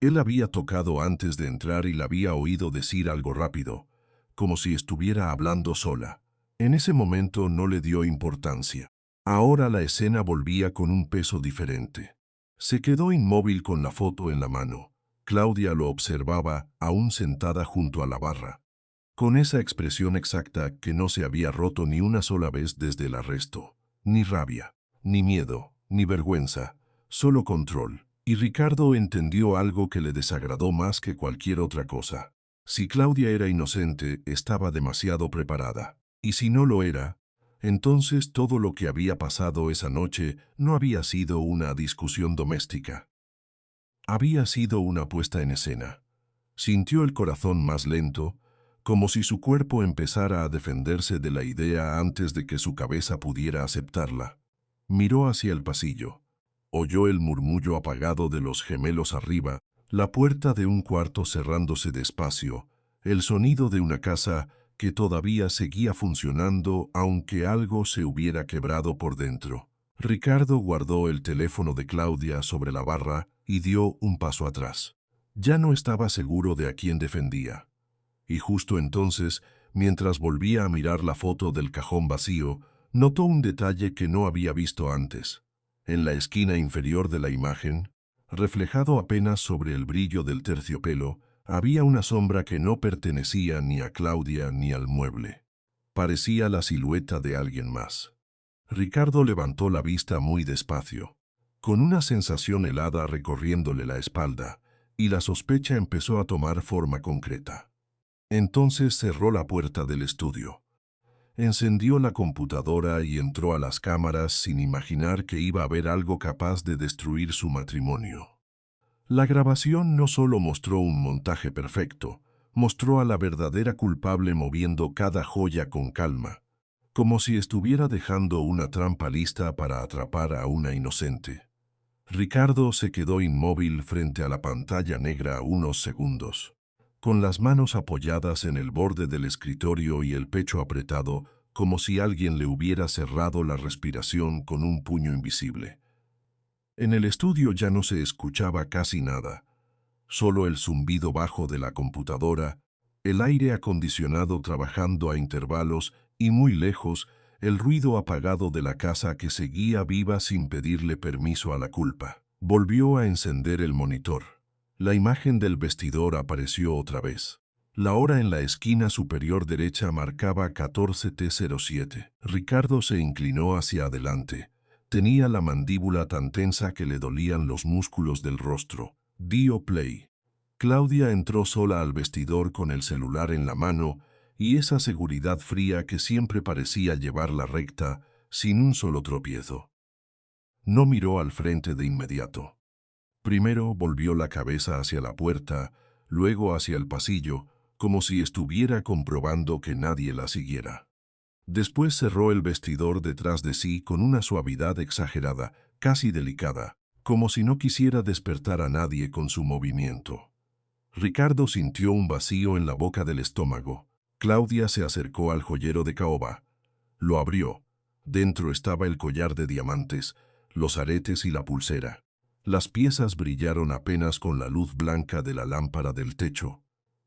Él había tocado antes de entrar y la había oído decir algo rápido, como si estuviera hablando sola. En ese momento no le dio importancia. Ahora la escena volvía con un peso diferente. Se quedó inmóvil con la foto en la mano. Claudia lo observaba, aún sentada junto a la barra, con esa expresión exacta que no se había roto ni una sola vez desde el arresto. Ni rabia, ni miedo, ni vergüenza, solo control. Y Ricardo entendió algo que le desagradó más que cualquier otra cosa. Si Claudia era inocente, estaba demasiado preparada. Y si no lo era, entonces todo lo que había pasado esa noche no había sido una discusión doméstica. Había sido una puesta en escena. Sintió el corazón más lento, como si su cuerpo empezara a defenderse de la idea antes de que su cabeza pudiera aceptarla. Miró hacia el pasillo. Oyó el murmullo apagado de los gemelos arriba, la puerta de un cuarto cerrándose despacio, el sonido de una casa que todavía seguía funcionando aunque algo se hubiera quebrado por dentro. Ricardo guardó el teléfono de Claudia sobre la barra y dio un paso atrás. Ya no estaba seguro de a quién defendía. Y justo entonces, mientras volvía a mirar la foto del cajón vacío, notó un detalle que no había visto antes. En la esquina inferior de la imagen, reflejado apenas sobre el brillo del terciopelo, había una sombra que no pertenecía ni a Claudia ni al mueble. Parecía la silueta de alguien más. Ricardo levantó la vista muy despacio, con una sensación helada recorriéndole la espalda, y la sospecha empezó a tomar forma concreta. Entonces cerró la puerta del estudio. Encendió la computadora y entró a las cámaras sin imaginar que iba a haber algo capaz de destruir su matrimonio. La grabación no solo mostró un montaje perfecto, mostró a la verdadera culpable moviendo cada joya con calma, como si estuviera dejando una trampa lista para atrapar a una inocente. Ricardo se quedó inmóvil frente a la pantalla negra unos segundos, con las manos apoyadas en el borde del escritorio y el pecho apretado, como si alguien le hubiera cerrado la respiración con un puño invisible. En el estudio ya no se escuchaba casi nada, solo el zumbido bajo de la computadora, el aire acondicionado trabajando a intervalos y muy lejos, el ruido apagado de la casa que seguía viva sin pedirle permiso a la culpa. Volvió a encender el monitor. La imagen del vestidor apareció otra vez. La hora en la esquina superior derecha marcaba 14:07. Ricardo se inclinó hacia adelante. Tenía la mandíbula tan tensa que le dolían los músculos del rostro. Dio play. Claudia entró sola al vestidor con el celular en la mano y esa seguridad fría que siempre parecía llevarla recta, sin un solo tropiezo. No miró al frente de inmediato. Primero volvió la cabeza hacia la puerta, luego hacia el pasillo, como si estuviera comprobando que nadie la siguiera. Después cerró el vestidor detrás de sí con una suavidad exagerada, casi delicada, como si no quisiera despertar a nadie con su movimiento. Ricardo sintió un vacío en la boca del estómago. Claudia se acercó al joyero de caoba. Lo abrió. Dentro estaba el collar de diamantes, los aretes y la pulsera. Las piezas brillaron apenas con la luz blanca de la lámpara del techo.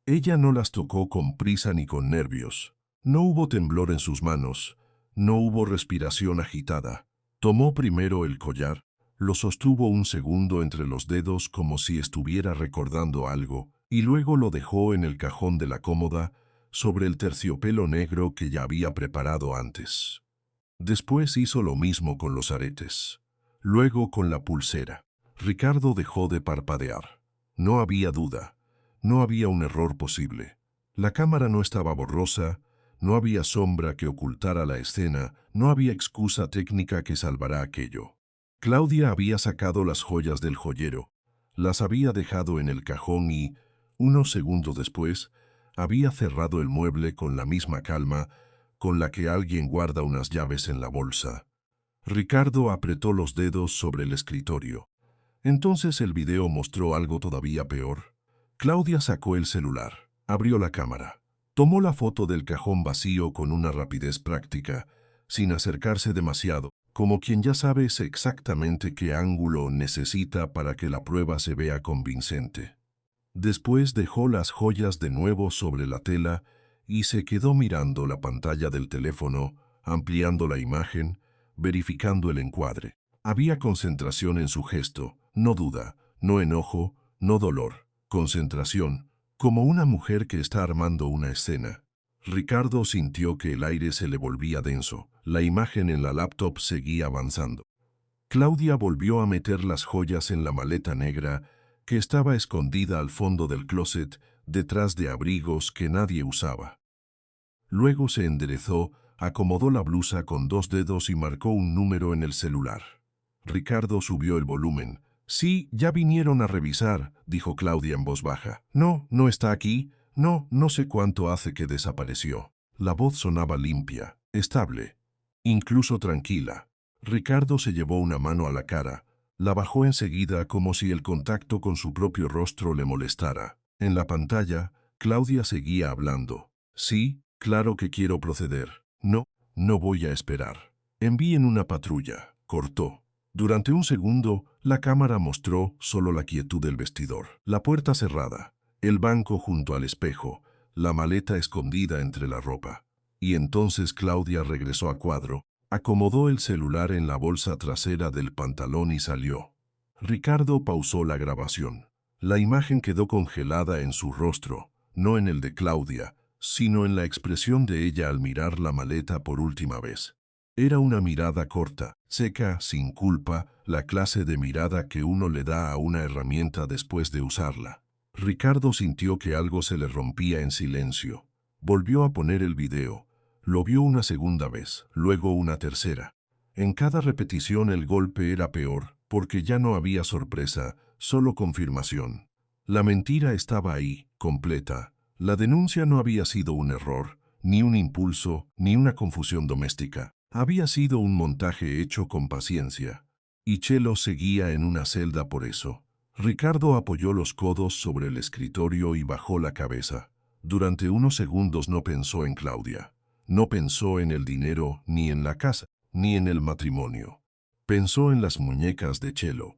Ella no las tocó con prisa ni con nervios. No hubo temblor en sus manos, no hubo respiración agitada. Tomó primero el collar, lo sostuvo un segundo entre los dedos como si estuviera recordando algo, y luego lo dejó en el cajón de la cómoda, sobre el terciopelo negro que ya había preparado antes. Después hizo lo mismo con los aretes, luego con la pulsera. Ricardo dejó de parpadear. No había duda, no había un error posible. La cámara no estaba borrosa, no había sombra que ocultara la escena, no había excusa técnica que salvara aquello. Claudia había sacado las joyas del joyero, las había dejado en el cajón y, unos segundos después, había cerrado el mueble con la misma calma con la que alguien guarda unas llaves en la bolsa. Ricardo apretó los dedos sobre el escritorio. Entonces el video mostró algo todavía peor. Claudia sacó el celular, abrió la cámara, tomó la foto del cajón vacío con una rapidez práctica, sin acercarse demasiado, como quien ya sabe exactamente qué ángulo necesita para que la prueba se vea convincente. Después dejó las joyas de nuevo sobre la tela y se quedó mirando la pantalla del teléfono, ampliando la imagen, verificando el encuadre. Había concentración en su gesto, no duda, no enojo, no dolor. Concentración, como una mujer que está armando una escena. Ricardo sintió que el aire se le volvía denso. La imagen en la laptop seguía avanzando. Claudia volvió a meter las joyas en la maleta negra que estaba escondida al fondo del closet, detrás de abrigos que nadie usaba. Luego se enderezó, acomodó la blusa con 2 dedos y marcó un número en el celular. Ricardo subió el volumen. «Sí, ya vinieron a revisar», dijo Claudia en voz baja. «No, no está aquí. No, no sé cuánto hace que desapareció». La voz sonaba limpia, estable, incluso tranquila. Ricardo se llevó una mano a la cara. La bajó enseguida como si el contacto con su propio rostro le molestara. En la pantalla, Claudia seguía hablando. «Sí, claro que quiero proceder. No, no voy a esperar. Envíen una patrulla», cortó. Durante un segundo, la cámara mostró solo la quietud del vestidor. La puerta cerrada, el banco junto al espejo, la maleta escondida entre la ropa. Y entonces Claudia regresó a cuadro, acomodó el celular en la bolsa trasera del pantalón y salió. Ricardo pausó la grabación. La imagen quedó congelada en su rostro, no en el de Claudia, sino en la expresión de ella al mirar la maleta por última vez. Era una mirada corta, seca, sin culpa, la clase de mirada que uno le da a una herramienta después de usarla. Ricardo sintió que algo se le rompía en silencio. Volvió a poner el video. Lo vio una segunda vez, luego una tercera. En cada repetición el golpe era peor, porque ya no había sorpresa, solo confirmación. La mentira estaba ahí, completa. La denuncia no había sido un error, ni un impulso, ni una confusión doméstica. Había sido un montaje hecho con paciencia. Y Chelo seguía en una celda por eso. Ricardo apoyó los codos sobre el escritorio y bajó la cabeza. Durante unos segundos no pensó en Claudia. No pensó en el dinero, ni en la casa, ni en el matrimonio. Pensó en las muñecas de Chelo,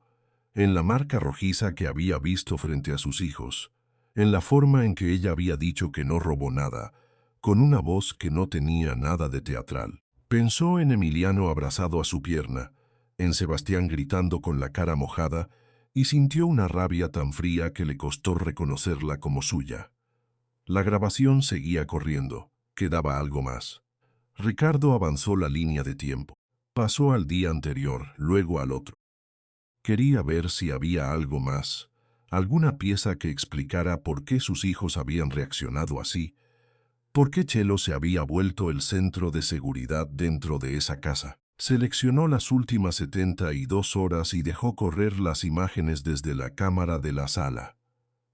en la marca rojiza que había visto frente a sus hijos, en la forma en que ella había dicho que no robó nada, con una voz que no tenía nada de teatral. Pensó en Emiliano abrazado a su pierna, en Sebastián gritando con la cara mojada, y sintió una rabia tan fría que le costó reconocerla como suya. La grabación seguía corriendo. Quedaba algo más. Ricardo avanzó la línea de tiempo. Pasó al día anterior, luego al otro. Quería ver si había algo más, alguna pieza que explicara por qué sus hijos habían reaccionado así, por qué Chelo se había vuelto el centro de seguridad dentro de esa casa. Seleccionó las últimas 72 horas y dejó correr las imágenes desde la cámara de la sala.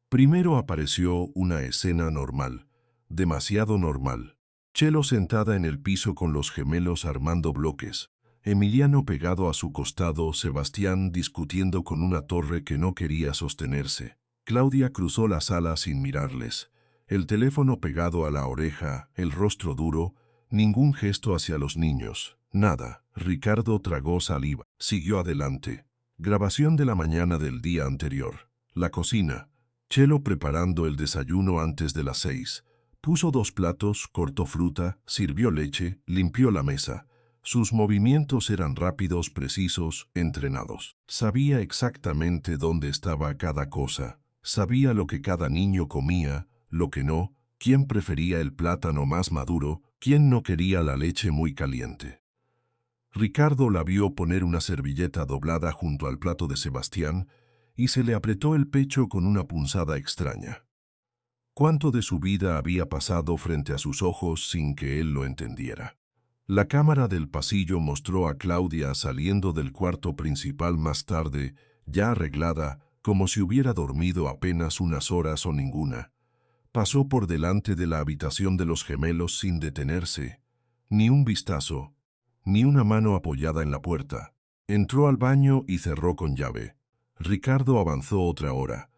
Primero apareció una escena normal, demasiado normal. Chelo sentada en el piso con los gemelos armando bloques, Emiliano pegado a su costado, Sebastián discutiendo con una torre que no quería sostenerse. Claudia cruzó la sala sin mirarles, el teléfono pegado a la oreja, el rostro duro, ningún gesto hacia los niños, nada. Ricardo tragó saliva, siguió adelante. Grabación de la mañana del día anterior. La cocina. Chelo preparando el desayuno antes de las 6. Puso 2 platos, cortó fruta, sirvió leche, limpió la mesa. Sus movimientos eran rápidos, precisos, entrenados. Sabía exactamente dónde estaba cada cosa. Sabía lo que cada niño comía, lo que no, quién prefería el plátano más maduro, quién no quería la leche muy caliente. Ricardo la vio poner una servilleta doblada junto al plato de Sebastián y se le apretó el pecho con una punzada extraña. ¿Cuánto de su vida había pasado frente a sus ojos sin que él lo entendiera? La cámara del pasillo mostró a Claudia saliendo del cuarto principal más tarde, ya arreglada, como si hubiera dormido apenas unas horas o ninguna. Pasó por delante de la habitación de los gemelos sin detenerse, ni un vistazo, ni una mano apoyada en la puerta. Entró al baño y cerró con llave. Ricardo avanzó otra hora.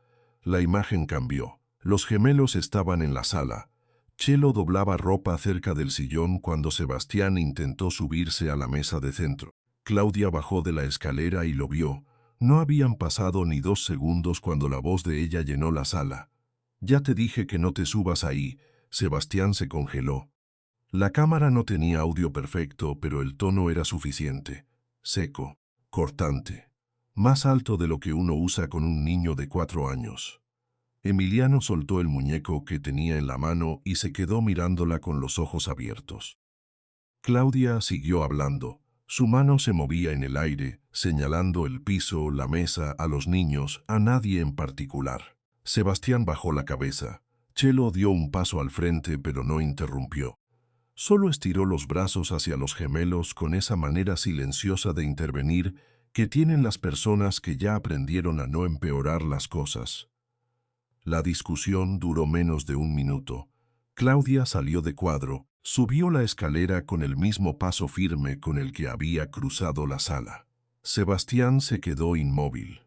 La imagen cambió. Los gemelos estaban en la sala. Chelo doblaba ropa cerca del sillón cuando Sebastián intentó subirse a la mesa de centro. Claudia bajó de la escalera y lo vio. No habían pasado ni 2 segundos cuando la voz de ella llenó la sala. Ya te dije que no te subas ahí. Sebastián se congeló. La cámara no tenía audio perfecto, pero el tono era suficiente. Seco, cortante, más alto de lo que uno usa con un niño de 4 años. Emiliano soltó el muñeco que tenía en la mano y se quedó mirándola con los ojos abiertos. Claudia siguió hablando. Su mano se movía en el aire, señalando el piso, la mesa, a los niños, a nadie en particular. Sebastián bajó la cabeza. Chelo dio un paso al frente, pero no interrumpió. Solo estiró los brazos hacia los gemelos con esa manera silenciosa de intervenir que tienen las personas que ya aprendieron a no empeorar las cosas. La discusión duró menos de 1 minuto. Claudia salió de cuadro, subió la escalera con el mismo paso firme con el que había cruzado la sala. Sebastián se quedó inmóvil.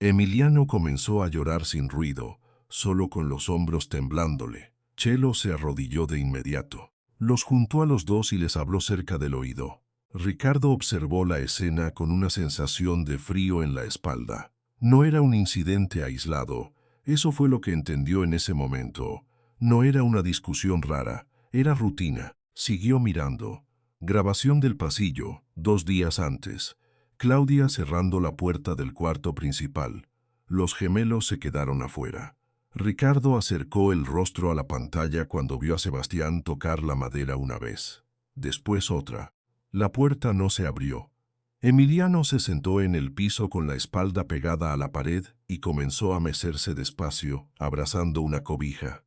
Emiliano comenzó a llorar sin ruido, solo con los hombros temblándole. Chelo se arrodilló de inmediato. Los juntó a los dos y les habló cerca del oído. Ricardo observó la escena con una sensación de frío en la espalda. No era un incidente aislado. Eso fue lo que entendió en ese momento. No era una discusión rara, era rutina. Siguió mirando. Grabación del pasillo, 2 días antes. Claudia cerrando la puerta del cuarto principal. Los gemelos se quedaron afuera. Ricardo acercó el rostro a la pantalla cuando vio a Sebastián tocar la madera una vez. Después otra. La puerta no se abrió. Emiliano se sentó en el piso con la espalda pegada a la pared y comenzó a mecerse despacio, abrazando una cobija.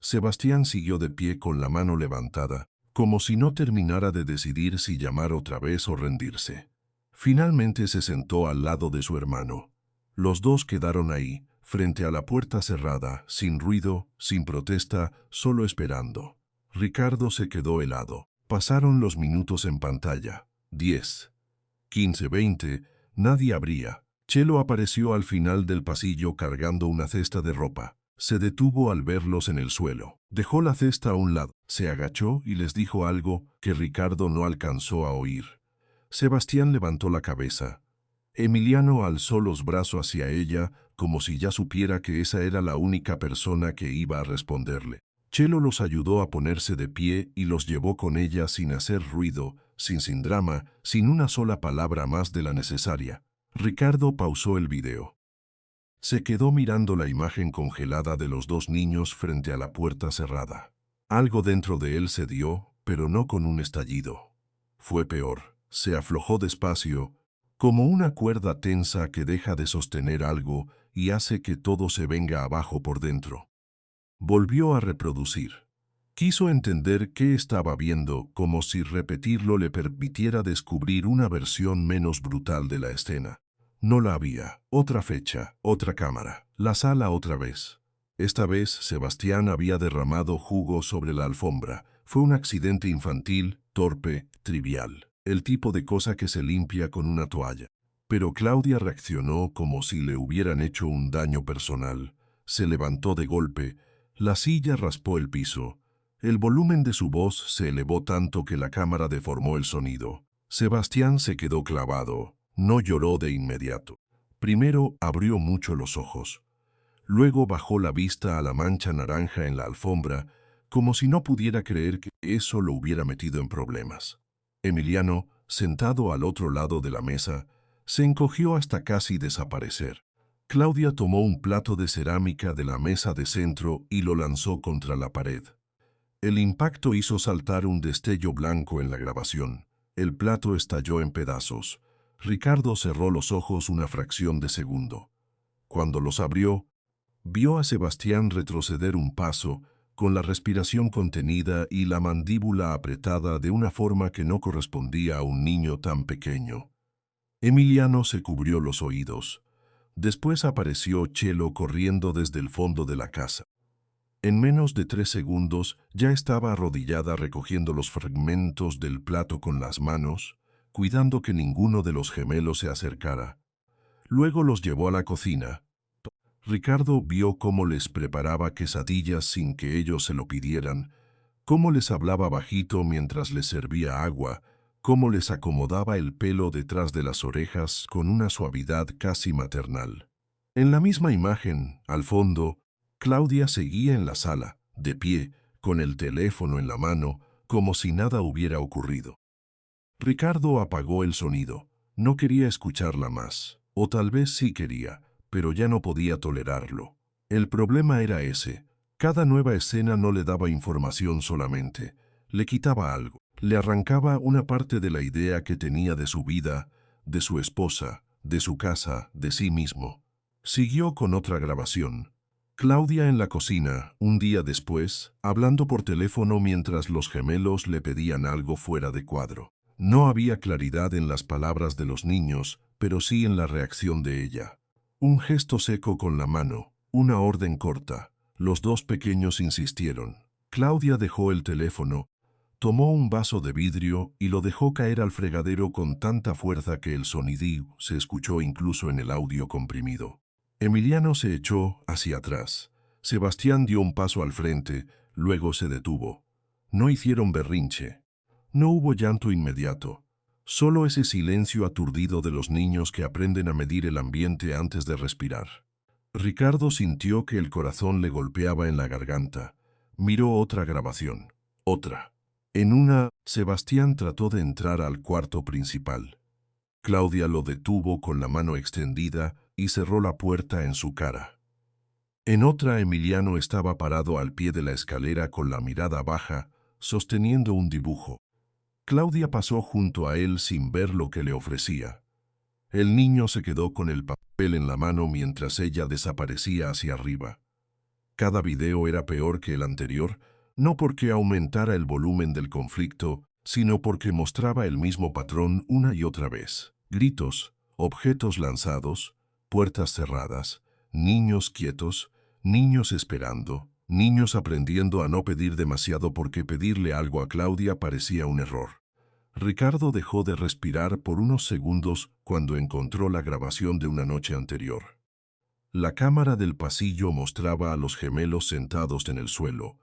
Sebastián siguió de pie con la mano levantada, como si no terminara de decidir si llamar otra vez o rendirse. Finalmente se sentó al lado de su hermano. Los dos quedaron ahí, frente a la puerta cerrada, sin ruido, sin protesta, solo esperando. Ricardo se quedó helado. Pasaron los minutos en pantalla. 10, 15, 20, nadie abría. Chelo apareció al final del pasillo cargando una cesta de ropa. Se detuvo al verlos en el suelo. Dejó la cesta a un lado, se agachó y les dijo algo que Ricardo no alcanzó a oír. Sebastián levantó la cabeza. Emiliano alzó los brazos hacia ella, como si ya supiera que esa era la única persona que iba a responderle. Chelo los ayudó a ponerse de pie y los llevó con ella sin hacer ruido, sin drama, sin una sola palabra más de la necesaria. Ricardo pausó el video. Se quedó mirando la imagen congelada de los dos niños frente a la puerta cerrada. Algo dentro de él se dio, pero no con un estallido. Fue peor. Se aflojó despacio, como una cuerda tensa que deja de sostener algo y hace que todo se venga abajo por dentro. Volvió a reproducir. Quiso entender qué estaba viendo, como si repetirlo le permitiera descubrir una versión menos brutal de la escena. No la había. Otra fecha, otra cámara. La sala otra vez. Esta vez Sebastián había derramado jugo sobre la alfombra. Fue un accidente infantil, torpe, trivial. El tipo de cosa que se limpia con una toalla. Pero Claudia reaccionó como si le hubieran hecho un daño personal. Se levantó de golpe. La silla raspó el piso. El volumen de su voz se elevó tanto que la cámara deformó el sonido. Sebastián se quedó clavado. No lloró de inmediato. Primero abrió mucho los ojos. Luego bajó la vista a la mancha naranja en la alfombra, como si no pudiera creer que eso lo hubiera metido en problemas. Emiliano, sentado al otro lado de la mesa, se encogió hasta casi desaparecer. Claudia tomó un plato de cerámica de la mesa de centro y lo lanzó contra la pared. El impacto hizo saltar un destello blanco en la grabación. El plato estalló en pedazos. Ricardo cerró los ojos una fracción de segundo. Cuando los abrió, vio a Sebastián retroceder un paso, con la respiración contenida y la mandíbula apretada de una forma que no correspondía a un niño tan pequeño. Emiliano se cubrió los oídos. Después apareció Chelo corriendo desde el fondo de la casa. En menos de 3 segundos ya estaba arrodillada recogiendo los fragmentos del plato con las manos, cuidando que ninguno de los gemelos se acercara. Luego los llevó a la cocina. Ricardo vio cómo les preparaba quesadillas sin que ellos se lo pidieran, cómo les hablaba bajito mientras les servía agua, cómo les acomodaba el pelo detrás de las orejas con una suavidad casi maternal. En la misma imagen, al fondo, Claudia seguía en la sala, de pie, con el teléfono en la mano, como si nada hubiera ocurrido. Ricardo apagó el sonido. No quería escucharla más. O tal vez sí quería, pero ya no podía tolerarlo. El problema era ese. Cada nueva escena no le daba información solamente. Le quitaba algo. Le arrancaba una parte de la idea que tenía de su vida, de su esposa, de su casa, de sí mismo. Siguió con otra grabación. Claudia en la cocina, un día después, hablando por teléfono mientras los gemelos le pedían algo fuera de cuadro. No había claridad en las palabras de los niños, pero sí en la reacción de ella. Un gesto seco con la mano, una orden corta. Los dos pequeños insistieron. Claudia dejó el teléfono, tomó un vaso de vidrio y lo dejó caer al fregadero con tanta fuerza que el sonidío se escuchó incluso en el audio comprimido. Emiliano se echó hacia atrás. Sebastián dio un paso al frente, luego se detuvo. No hicieron berrinche. No hubo llanto inmediato. Solo ese silencio aturdido de los niños que aprenden a medir el ambiente antes de respirar. Ricardo sintió que el corazón le golpeaba en la garganta. Miró otra grabación. Otra. En una, Sebastián trató de entrar al cuarto principal. Claudia lo detuvo con la mano extendida y cerró la puerta en su cara. En otra, Emiliano estaba parado al pie de la escalera con la mirada baja, sosteniendo un dibujo. Claudia pasó junto a él sin ver lo que le ofrecía. El niño se quedó con el papel en la mano mientras ella desaparecía hacia arriba. Cada video era peor que el anterior, no porque aumentara el volumen del conflicto, sino porque mostraba el mismo patrón una y otra vez. Gritos, objetos lanzados, puertas cerradas, niños quietos, niños esperando, niños aprendiendo a no pedir demasiado porque pedirle algo a Claudia parecía un error. Ricardo dejó de respirar por unos segundos cuando encontró la grabación de una noche anterior. La cámara del pasillo mostraba a los gemelos sentados en el suelo.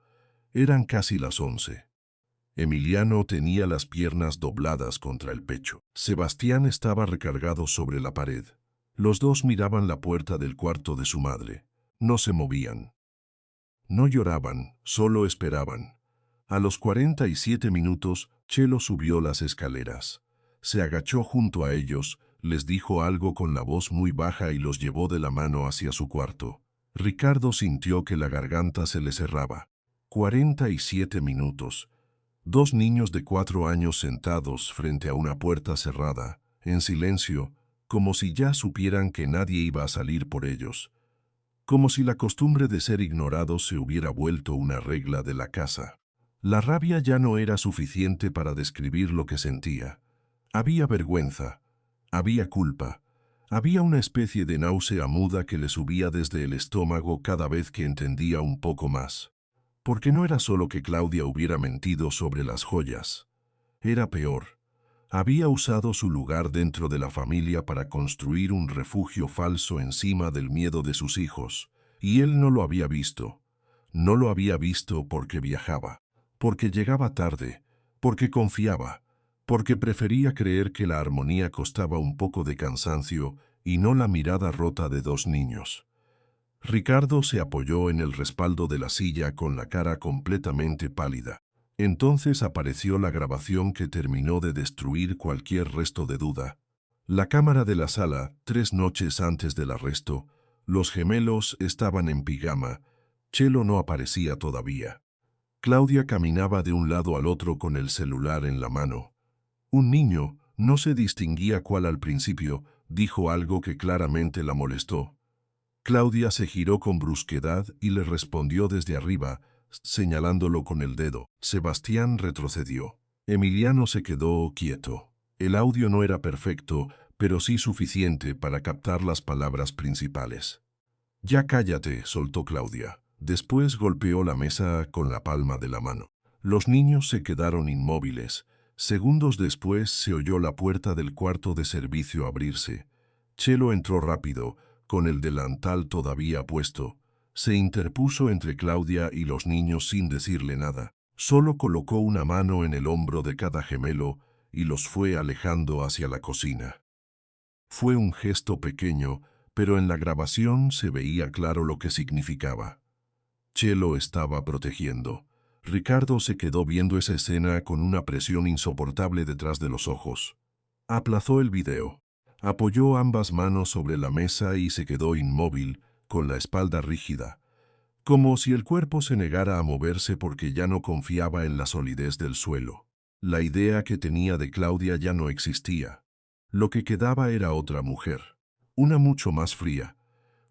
Eran casi las 11. Emiliano tenía las piernas dobladas contra el pecho. Sebastián estaba recargado sobre la pared. Los dos miraban la puerta del cuarto de su madre. No se movían. No lloraban, solo esperaban. A los 47 minutos, Chelo subió las escaleras. Se agachó junto a ellos, les dijo algo con la voz muy baja y los llevó de la mano hacia su cuarto. Ricardo sintió que la garganta se le cerraba. 47 minutos. Dos niños de 4 años sentados frente a una puerta cerrada, en silencio, como si ya supieran que nadie iba a salir por ellos. Como si la costumbre de ser ignorados se hubiera vuelto una regla de la casa. La rabia ya no era suficiente para describir lo que sentía. Había vergüenza, había culpa, había una especie de náusea muda que le subía desde el estómago cada vez que entendía un poco más. Porque no era solo que Claudia hubiera mentido sobre las joyas. Era peor. Había usado su lugar dentro de la familia para construir un refugio falso encima del miedo de sus hijos, y él no lo había visto. No lo había visto porque viajaba, porque llegaba tarde, porque confiaba, porque prefería creer que la armonía costaba un poco de cansancio y no la mirada rota de dos niños. Ricardo se apoyó en el respaldo de la silla con la cara completamente pálida. Entonces apareció la grabación que terminó de destruir cualquier resto de duda. La cámara de la sala, 3 noches antes del arresto, los gemelos estaban en pijama. Chelo no aparecía todavía. Claudia caminaba de un lado al otro con el celular en la mano. Un niño, no se distinguía cuál al principio, dijo algo que claramente la molestó. Claudia se giró con brusquedad y le respondió desde arriba, señalándolo con el dedo. Sebastián retrocedió. Emiliano se quedó quieto. El audio no era perfecto, pero sí suficiente para captar las palabras principales. «Ya cállate», soltó Claudia. Después golpeó la mesa con la palma de la mano. Los niños se quedaron inmóviles. Segundos después se oyó la puerta del cuarto de servicio abrirse. Chelo entró rápido, con el delantal todavía puesto. Se interpuso entre Claudia y los niños sin decirle nada. Solo colocó una mano en el hombro de cada gemelo y los fue alejando hacia la cocina. Fue un gesto pequeño, pero en la grabación se veía claro lo que significaba. Chelo estaba protegiendo. Ricardo se quedó viendo esa escena con una presión insoportable detrás de los ojos. Aplazó el video. Apoyó ambas manos sobre la mesa y se quedó inmóvil, con la espalda rígida, como si el cuerpo se negara a moverse porque ya no confiaba en la solidez del suelo. La idea que tenía de Claudia ya no existía. Lo que quedaba era otra mujer, una mucho más fría,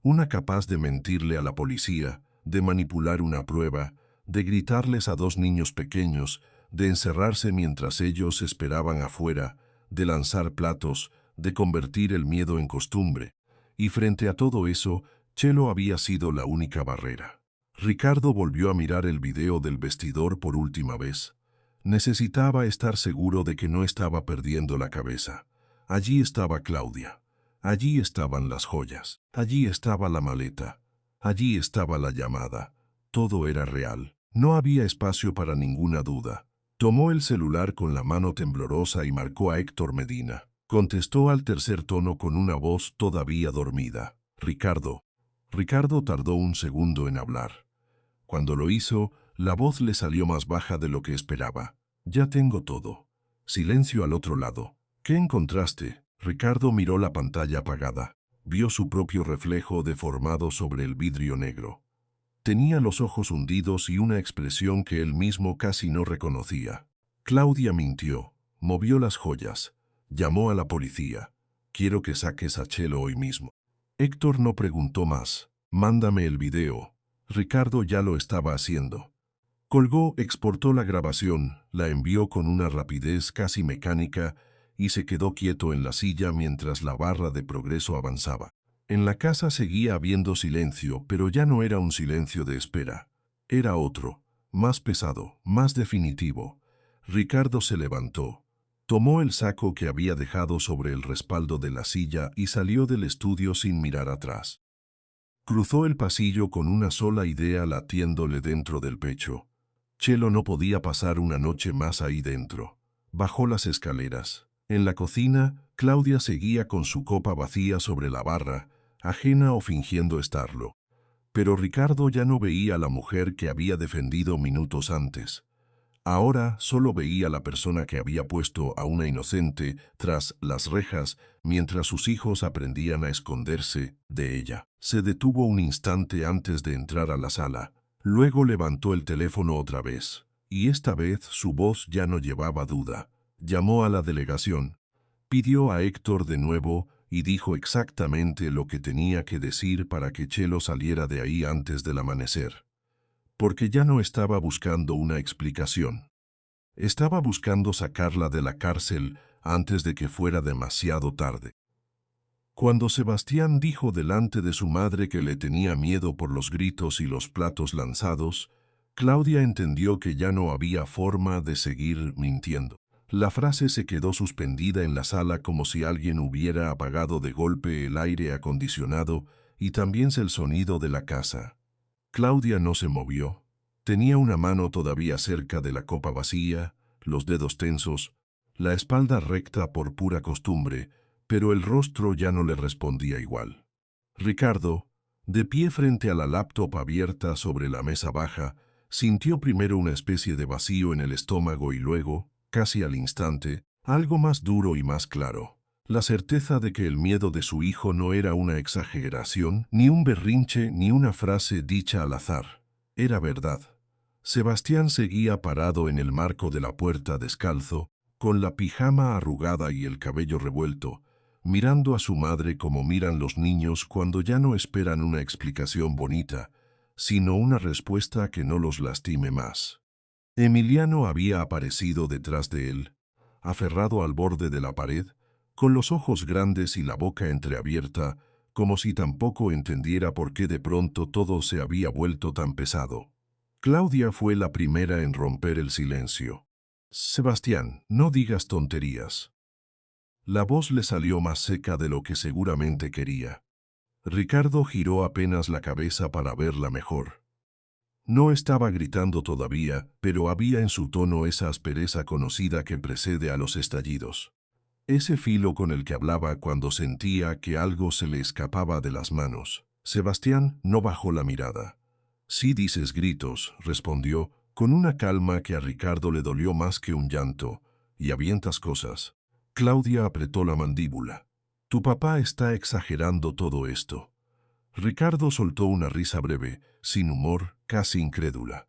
una capaz de mentirle a la policía, de manipular una prueba, de gritarles a dos niños pequeños, de encerrarse mientras ellos esperaban afuera, de lanzar platos, de convertir el miedo en costumbre. Y frente a todo eso, Chelo había sido la única barrera. Ricardo volvió a mirar el video del vestidor por última vez. Necesitaba estar seguro de que no estaba perdiendo la cabeza. Allí estaba Claudia. Allí estaban las joyas. Allí estaba la maleta. Allí estaba la llamada. Todo era real. No había espacio para ninguna duda. Tomó el celular con la mano temblorosa y marcó a Héctor Medina. Contestó al tercer tono con una voz todavía dormida. Ricardo. Ricardo tardó un segundo en hablar. Cuando lo hizo, la voz le salió más baja de lo que esperaba. Ya tengo todo. Silencio al otro lado. ¿Qué encontraste? Ricardo miró la pantalla apagada. Vio su propio reflejo deformado sobre el vidrio negro. Tenía los ojos hundidos y una expresión que él mismo casi no reconocía. Claudia mintió, movió las joyas, llamó a la policía. Quiero que saques a Chelo hoy mismo. Héctor no preguntó más. Mándame el video. Ricardo ya lo estaba haciendo. Colgó, exportó la grabación, la envió con una rapidez casi mecánica y se quedó quieto en la silla mientras la barra de progreso avanzaba. En la casa seguía habiendo silencio, pero ya no era un silencio de espera. Era otro, más pesado, más definitivo. Ricardo se levantó. Tomó el saco que había dejado sobre el respaldo de la silla y salió del estudio sin mirar atrás. Cruzó el pasillo con una sola idea latiéndole dentro del pecho. Chelo no podía pasar una noche más ahí dentro. Bajó las escaleras. En la cocina, Claudia seguía con su copa vacía sobre la barra, ajena o fingiendo estarlo. Pero Ricardo ya no veía a la mujer que había defendido minutos antes. Ahora solo veía a la persona que había puesto a una inocente tras las rejas mientras sus hijos aprendían a esconderse de ella. Se detuvo un instante antes de entrar a la sala. Luego levantó el teléfono otra vez, y esta vez su voz ya no llevaba duda. Llamó a la delegación. Pidió a Héctor de nuevo y dijo exactamente lo que tenía que decir para que Chelo saliera de ahí antes del amanecer. Porque ya no estaba buscando una explicación. Estaba buscando sacarla de la cárcel antes de que fuera demasiado tarde. Cuando Sebastián dijo delante de su madre que le tenía miedo por los gritos y los platos lanzados, Claudia entendió que ya no había forma de seguir mintiendo. La frase se quedó suspendida en la sala como si alguien hubiera apagado de golpe el aire acondicionado y también el sonido de la casa. Claudia no se movió. Tenía una mano todavía cerca de la copa vacía, los dedos tensos, la espalda recta por pura costumbre, pero el rostro ya no le respondía igual. Ricardo, de pie frente a la laptop abierta sobre la mesa baja, sintió primero una especie de vacío en el estómago y luego, casi al instante, algo más duro y más claro. La certeza de que el miedo de su hijo no era una exageración, ni un berrinche, ni una frase dicha al azar. Era verdad. Sebastián seguía parado en el marco de la puerta descalzo, con la pijama arrugada y el cabello revuelto, mirando a su madre como miran los niños cuando ya no esperan una explicación bonita, sino una respuesta que no los lastime más. Emiliano había aparecido detrás de él, aferrado al borde de la pared, con los ojos grandes y la boca entreabierta, como si tampoco entendiera por qué de pronto todo se había vuelto tan pesado. Claudia fue la primera en romper el silencio. «Sebastián, no digas tonterías». La voz le salió más seca de lo que seguramente quería. Ricardo giró apenas la cabeza para verla mejor. No estaba gritando todavía, pero había en su tono esa aspereza conocida que precede a los estallidos. Ese filo con el que hablaba cuando sentía que algo se le escapaba de las manos. Sebastián no bajó la mirada. Sí dices gritos, respondió, con una calma que a Ricardo le dolió más que un llanto, y avientas cosas. Claudia apretó la mandíbula. Tu papá está exagerando todo esto. Ricardo soltó una risa breve, sin humor, casi incrédula.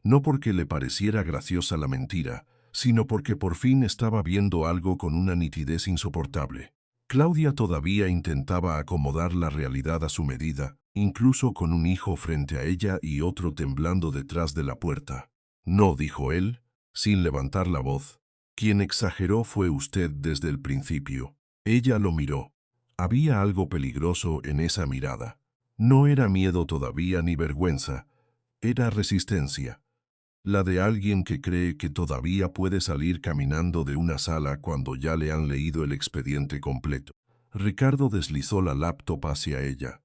No porque le pareciera graciosa la mentira, sino porque por fin estaba viendo algo con una nitidez insoportable. Claudia todavía intentaba acomodar la realidad a su medida, incluso con un hijo frente a ella y otro temblando detrás de la puerta. No, dijo él, sin levantar la voz. Quien exageró fue usted desde el principio. Ella lo miró. Había algo peligroso en esa mirada. No era miedo todavía ni vergüenza, era resistencia. La de alguien que cree que todavía puede salir caminando de una sala cuando ya le han leído el expediente completo. Ricardo deslizó la laptop hacia ella.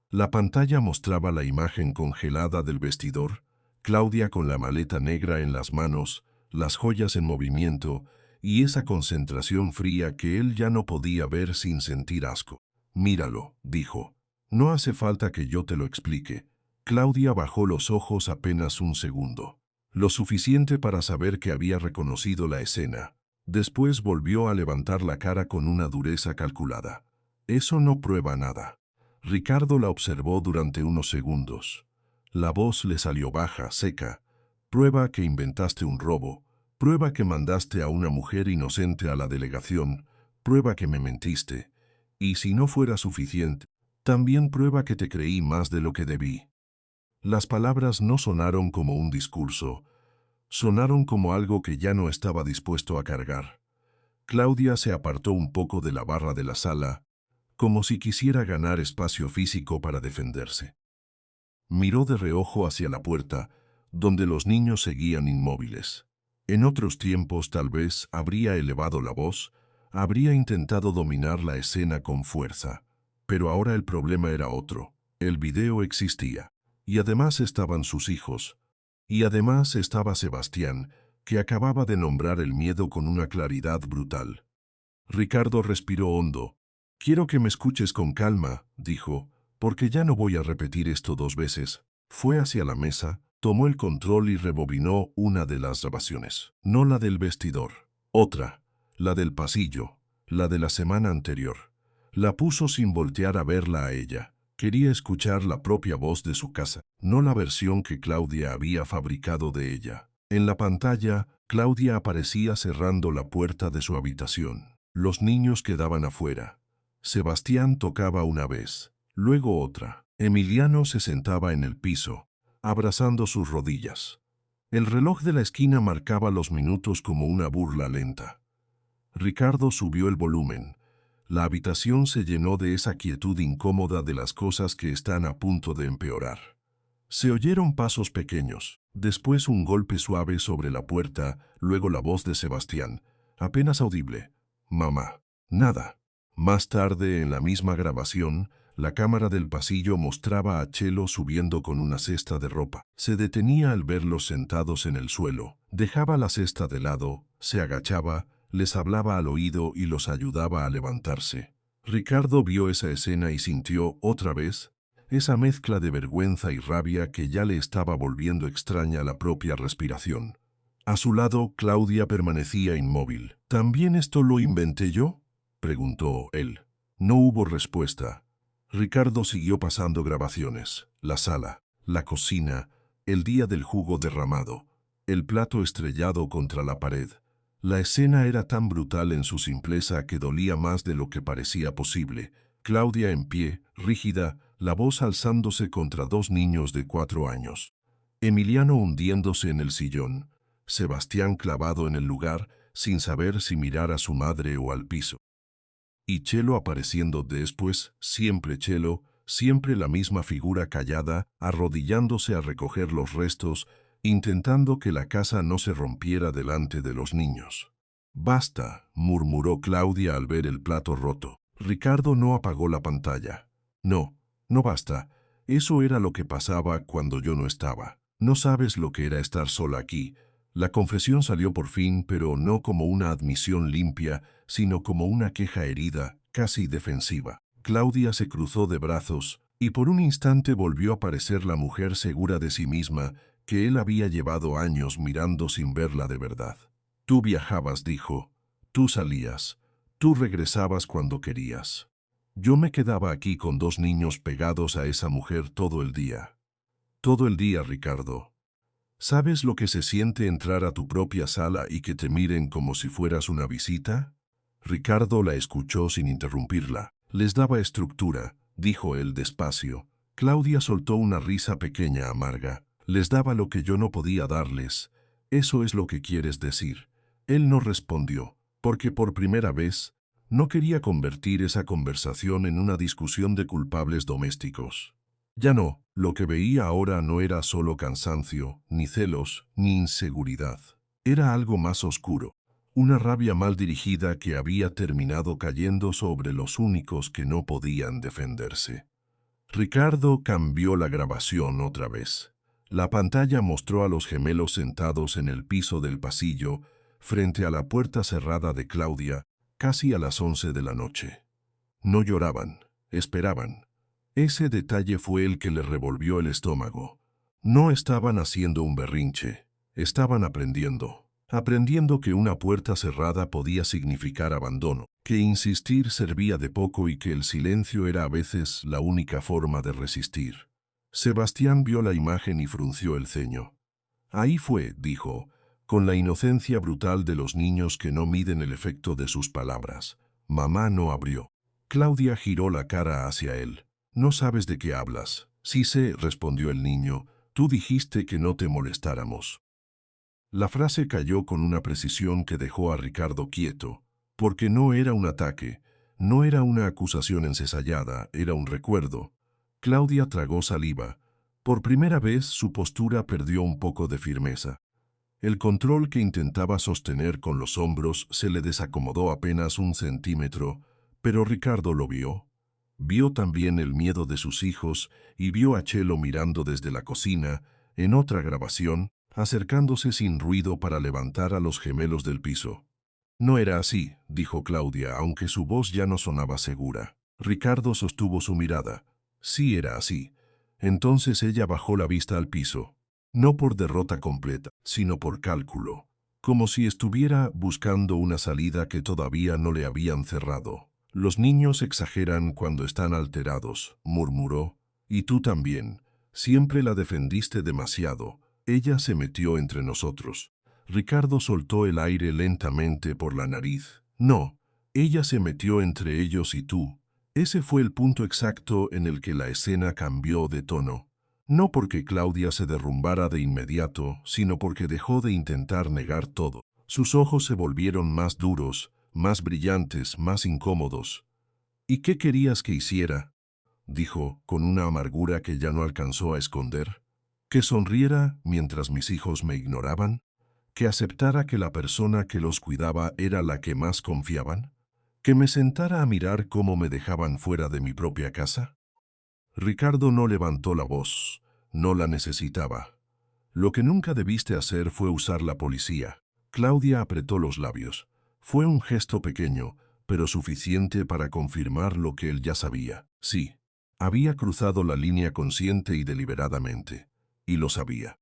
La pantalla mostraba la imagen congelada del vestidor, Claudia con la maleta negra en las manos, las joyas en movimiento y esa concentración fría que él ya no podía ver sin sentir asco. Míralo, dijo. No hace falta que yo te lo explique. Claudia bajó los ojos apenas un segundo. Lo suficiente para saber que había reconocido la escena. Después volvió a levantar la cara con una dureza calculada. Eso no prueba nada. Ricardo la observó durante unos segundos. La voz le salió baja, seca. Prueba que inventaste un robo. Prueba que mandaste a una mujer inocente a la delegación. Prueba que me mentiste. Y si no fuera suficiente, también prueba que te creí más de lo que debí. Las palabras no sonaron como un discurso, sonaron como algo que ya no estaba dispuesto a cargar. Claudia se apartó un poco de la barra de la sala, como si quisiera ganar espacio físico para defenderse. Miró de reojo hacia la puerta, donde los niños seguían inmóviles. En otros tiempos tal vez habría elevado la voz, habría intentado dominar la escena con fuerza, pero ahora el problema era otro. El video existía. Y además estaban sus hijos. Y además estaba Sebastián, que acababa de nombrar el miedo con una claridad brutal. Ricardo respiró hondo. Quiero que me escuches con calma, dijo, porque ya no voy a repetir esto 2 veces. Fue hacia la mesa, tomó el control y rebobinó una de las grabaciones. No la del vestidor. Otra. La del pasillo. La de la semana anterior. La puso sin voltear a verla a ella. Quería escuchar la propia voz de su casa, no la versión que Claudia había fabricado de ella. En la pantalla, Claudia aparecía cerrando la puerta de su habitación. Los niños quedaban afuera. Sebastián tocaba una vez, luego otra. Emiliano se sentaba en el piso, abrazando sus rodillas. El reloj de la esquina marcaba los minutos como una burla lenta. Ricardo subió el volumen. La habitación se llenó de esa quietud incómoda de las cosas que están a punto de empeorar. Se oyeron pasos pequeños, después un golpe suave sobre la puerta, luego la voz de Sebastián, apenas audible. Mamá. Nada. Más tarde, en la misma grabación, la cámara del pasillo mostraba a Chelo subiendo con una cesta de ropa. Se detenía al verlos sentados en el suelo, dejaba la cesta de lado, se agachaba, les hablaba al oído y los ayudaba a levantarse. Ricardo vio esa escena y sintió, otra vez, esa mezcla de vergüenza y rabia que ya le estaba volviendo extraña la propia respiración. A su lado, Claudia permanecía inmóvil. ¿También esto lo inventé yo?, preguntó él. No hubo respuesta. Ricardo siguió pasando grabaciones. La sala, la cocina, el día del jugo derramado, el plato estrellado contra la pared. La escena era tan brutal en su simpleza que dolía más de lo que parecía posible. Claudia en pie, rígida, la voz alzándose contra 2 niños de 4 años. Emiliano hundiéndose en el sillón. Sebastián clavado en el lugar, sin saber si mirar a su madre o al piso. Y Chelo apareciendo después, siempre Chelo, siempre la misma figura callada, arrodillándose a recoger los restos, intentando que la casa no se rompiera delante de los niños. «Basta», murmuró Claudia al ver el plato roto. Ricardo no apagó la pantalla. «No, no basta. Eso era lo que pasaba cuando yo no estaba. No sabes lo que era estar sola aquí». La confesión salió por fin, pero no como una admisión limpia, sino como una queja herida, casi defensiva. Claudia se cruzó de brazos, Y por un instante volvió a aparecer la mujer segura de sí misma que él había llevado años mirando sin verla de verdad. Tú viajabas, dijo. Tú salías. Tú regresabas cuando querías. Yo me quedaba aquí con 2 niños pegados a esa mujer todo el día. Todo el día, Ricardo. ¿Sabes lo que se siente entrar a tu propia sala y que te miren como si fueras una visita? Ricardo la escuchó sin interrumpirla. Les daba estructura, dijo él despacio. Claudia soltó una risa pequeña amarga. Les daba lo que yo no podía darles. Eso es lo que quieres decir. Él no respondió, porque por primera vez no quería convertir esa conversación en una discusión de culpables domésticos. Ya no, lo que veía ahora no era solo cansancio, ni celos, ni inseguridad. Era algo más oscuro. Una rabia mal dirigida que había terminado cayendo sobre los únicos que no podían defenderse. Ricardo cambió la grabación otra vez. La pantalla mostró a los gemelos sentados en el piso del pasillo, frente a la puerta cerrada de Claudia, casi a las 11 de la noche. No lloraban, esperaban. Ese detalle fue el que les revolvió el estómago. No estaban haciendo un berrinche, estaban aprendiendo. Aprendiendo que una puerta cerrada podía significar abandono, que insistir servía de poco y que el silencio era a veces la única forma de resistir. Sebastián vio la imagen y frunció el ceño. Ahí fue, dijo, con la inocencia brutal de los niños que no miden el efecto de sus palabras. Mamá no abrió. Claudia giró la cara hacia él. No sabes de qué hablas. Sí sé, respondió el niño. Tú dijiste que no te molestáramos. La frase cayó con una precisión que dejó a Ricardo quieto, porque no era un ataque, no era una acusación ensayada, era un recuerdo. Claudia tragó saliva. Por primera vez su postura perdió un poco de firmeza. El control que intentaba sostener con los hombros se le desacomodó apenas 1 centímetro, pero Ricardo lo vio. Vio también el miedo de sus hijos y vio a Chelo mirando desde la cocina, en otra grabación, acercándose sin ruido para levantar a los gemelos del piso. No era así, dijo Claudia, aunque su voz ya no sonaba segura. Ricardo sostuvo su mirada. Sí era así. Entonces ella bajó la vista al piso. No por derrota completa, sino por cálculo. Como si estuviera buscando una salida que todavía no le habían cerrado. Los niños exageran cuando están alterados, murmuró. Y tú también. Siempre la defendiste demasiado. Ella se metió entre nosotros. Ricardo soltó el aire lentamente por la nariz. No, ella se metió entre ellos y tú. Ese fue el punto exacto en el que la escena cambió de tono. No porque Claudia se derrumbara de inmediato, sino porque dejó de intentar negar todo. Sus ojos se volvieron más duros, más brillantes, más incómodos. ¿Y qué querías que hiciera?, dijo, con una amargura que ya no alcanzó a esconder. ¿Que sonriera mientras mis hijos me ignoraban? ¿Que aceptara que la persona que los cuidaba era la que más confiaban? ¿Que me sentara a mirar cómo me dejaban fuera de mi propia casa? Ricardo no levantó la voz. No la necesitaba. Lo que nunca debiste hacer fue usar la policía. Claudia apretó los labios. Fue un gesto pequeño, pero suficiente para confirmar lo que él ya sabía. Sí, había cruzado la línea consciente y deliberadamente. Y lo sabía.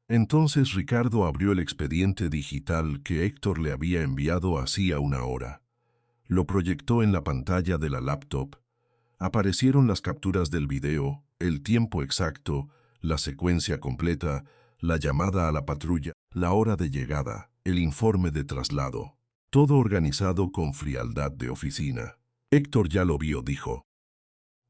Entonces Ricardo abrió el expediente digital que Héctor le había enviado hacía 1 hora. Lo proyectó en la pantalla de la laptop. Aparecieron las capturas del video, el tiempo exacto, la secuencia completa, la llamada a la patrulla, la hora de llegada, el informe de traslado. Todo organizado con frialdad de oficina. Héctor ya lo vio, dijo.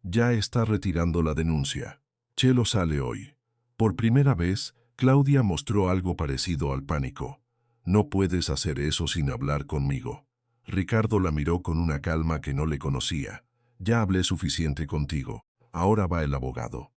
Ya está retirando la denuncia. Chelo sale hoy. Por primera vez, Claudia mostró algo parecido al pánico. No puedes hacer eso sin hablar conmigo. Ricardo la miró con una calma que no le conocía. Ya hablé suficiente contigo. Ahora va el abogado.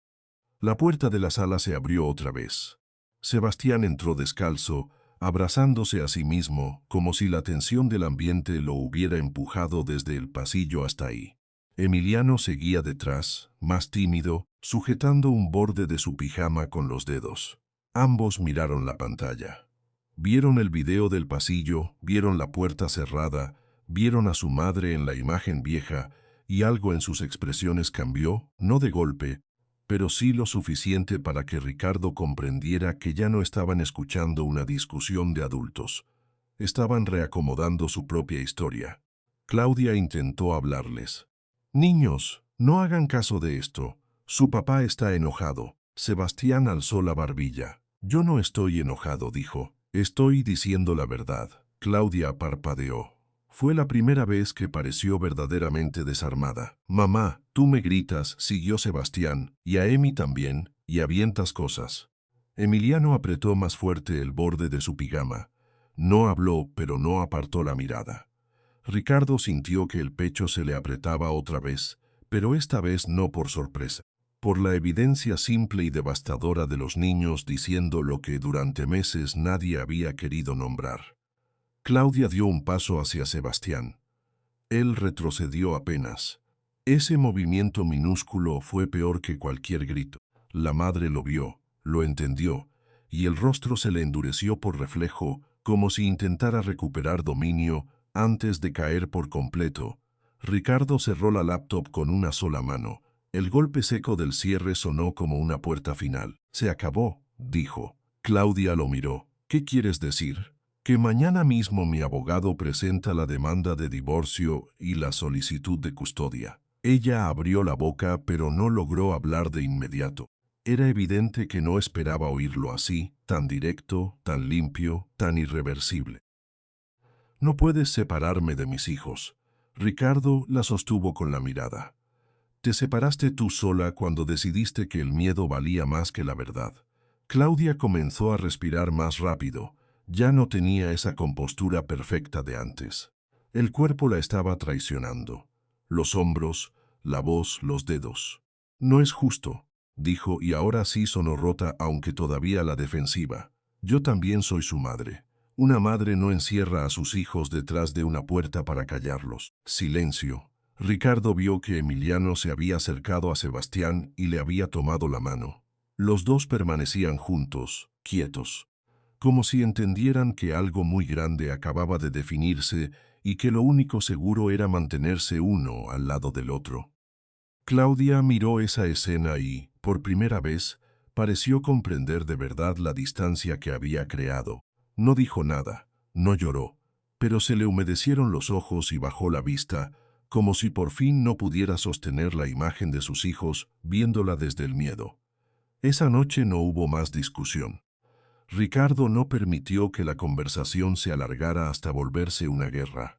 La puerta de la sala se abrió otra vez. Sebastián entró descalzo, abrazándose a sí mismo, como si la tensión del ambiente lo hubiera empujado desde el pasillo hasta ahí. Emiliano seguía detrás, más tímido, sujetando un borde de su pijama con los dedos. Ambos miraron la pantalla. Vieron el video del pasillo, vieron la puerta cerrada, vieron a su madre en la imagen vieja, y algo en sus expresiones cambió, no de golpe, pero sí lo suficiente para que Ricardo comprendiera que ya no estaban escuchando una discusión de adultos. Estaban reacomodando su propia historia. Claudia intentó hablarles. «Niños, no hagan caso de esto. Su papá está enojado». Sebastián alzó la barbilla. «Yo no estoy enojado», dijo. «Estoy diciendo la verdad». Claudia parpadeó. Fue la primera vez que pareció verdaderamente desarmada. «Mamá, tú me gritas», siguió Sebastián, «y a Emi también, y avientas cosas». Emiliano apretó más fuerte el borde de su pijama. No habló, pero no apartó la mirada. Ricardo sintió que el pecho se le apretaba otra vez, pero esta vez no por sorpresa, por la evidencia simple y devastadora de los niños diciendo lo que durante meses nadie había querido nombrar. Claudia dio un paso hacia Sebastián. Él retrocedió apenas. Ese movimiento minúsculo fue peor que cualquier grito. La madre lo vio, lo entendió, y el rostro se le endureció por reflejo, como si intentara recuperar dominio antes de caer por completo. Ricardo cerró la laptop con una sola mano. El golpe seco del cierre sonó como una puerta final. «Se acabó», dijo. Claudia lo miró. «¿Qué quieres decir?» «Que mañana mismo mi abogado presenta la demanda de divorcio y la solicitud de custodia». Ella abrió la boca, pero no logró hablar de inmediato. Era evidente que no esperaba oírlo así, tan directo, tan limpio, tan irreversible. «No puedes separarme de mis hijos». Ricardo la sostuvo con la mirada. «Te separaste tú sola cuando decidiste que el miedo valía más que la verdad». Claudia comenzó a respirar más rápido. Ya no tenía esa compostura perfecta de antes. El cuerpo la estaba traicionando. Los hombros, la voz, los dedos. «No es justo», dijo, y ahora sí sonó rota, aunque todavía a la defensiva. «Yo también soy su madre». Una madre no encierra a sus hijos detrás de una puerta para callarlos. Silencio. Ricardo vio que Emiliano se había acercado a Sebastián y le había tomado la mano. Los dos permanecían juntos, quietos, como si entendieran que algo muy grande acababa de definirse y que lo único seguro era mantenerse uno al lado del otro. Claudia miró esa escena y, por primera vez, pareció comprender de verdad la distancia que había creado. No dijo nada, no lloró, pero se le humedecieron los ojos y bajó la vista, como si por fin no pudiera sostener la imagen de sus hijos, viéndola desde el miedo. Esa noche no hubo más discusión. Ricardo no permitió que la conversación se alargara hasta volverse una guerra.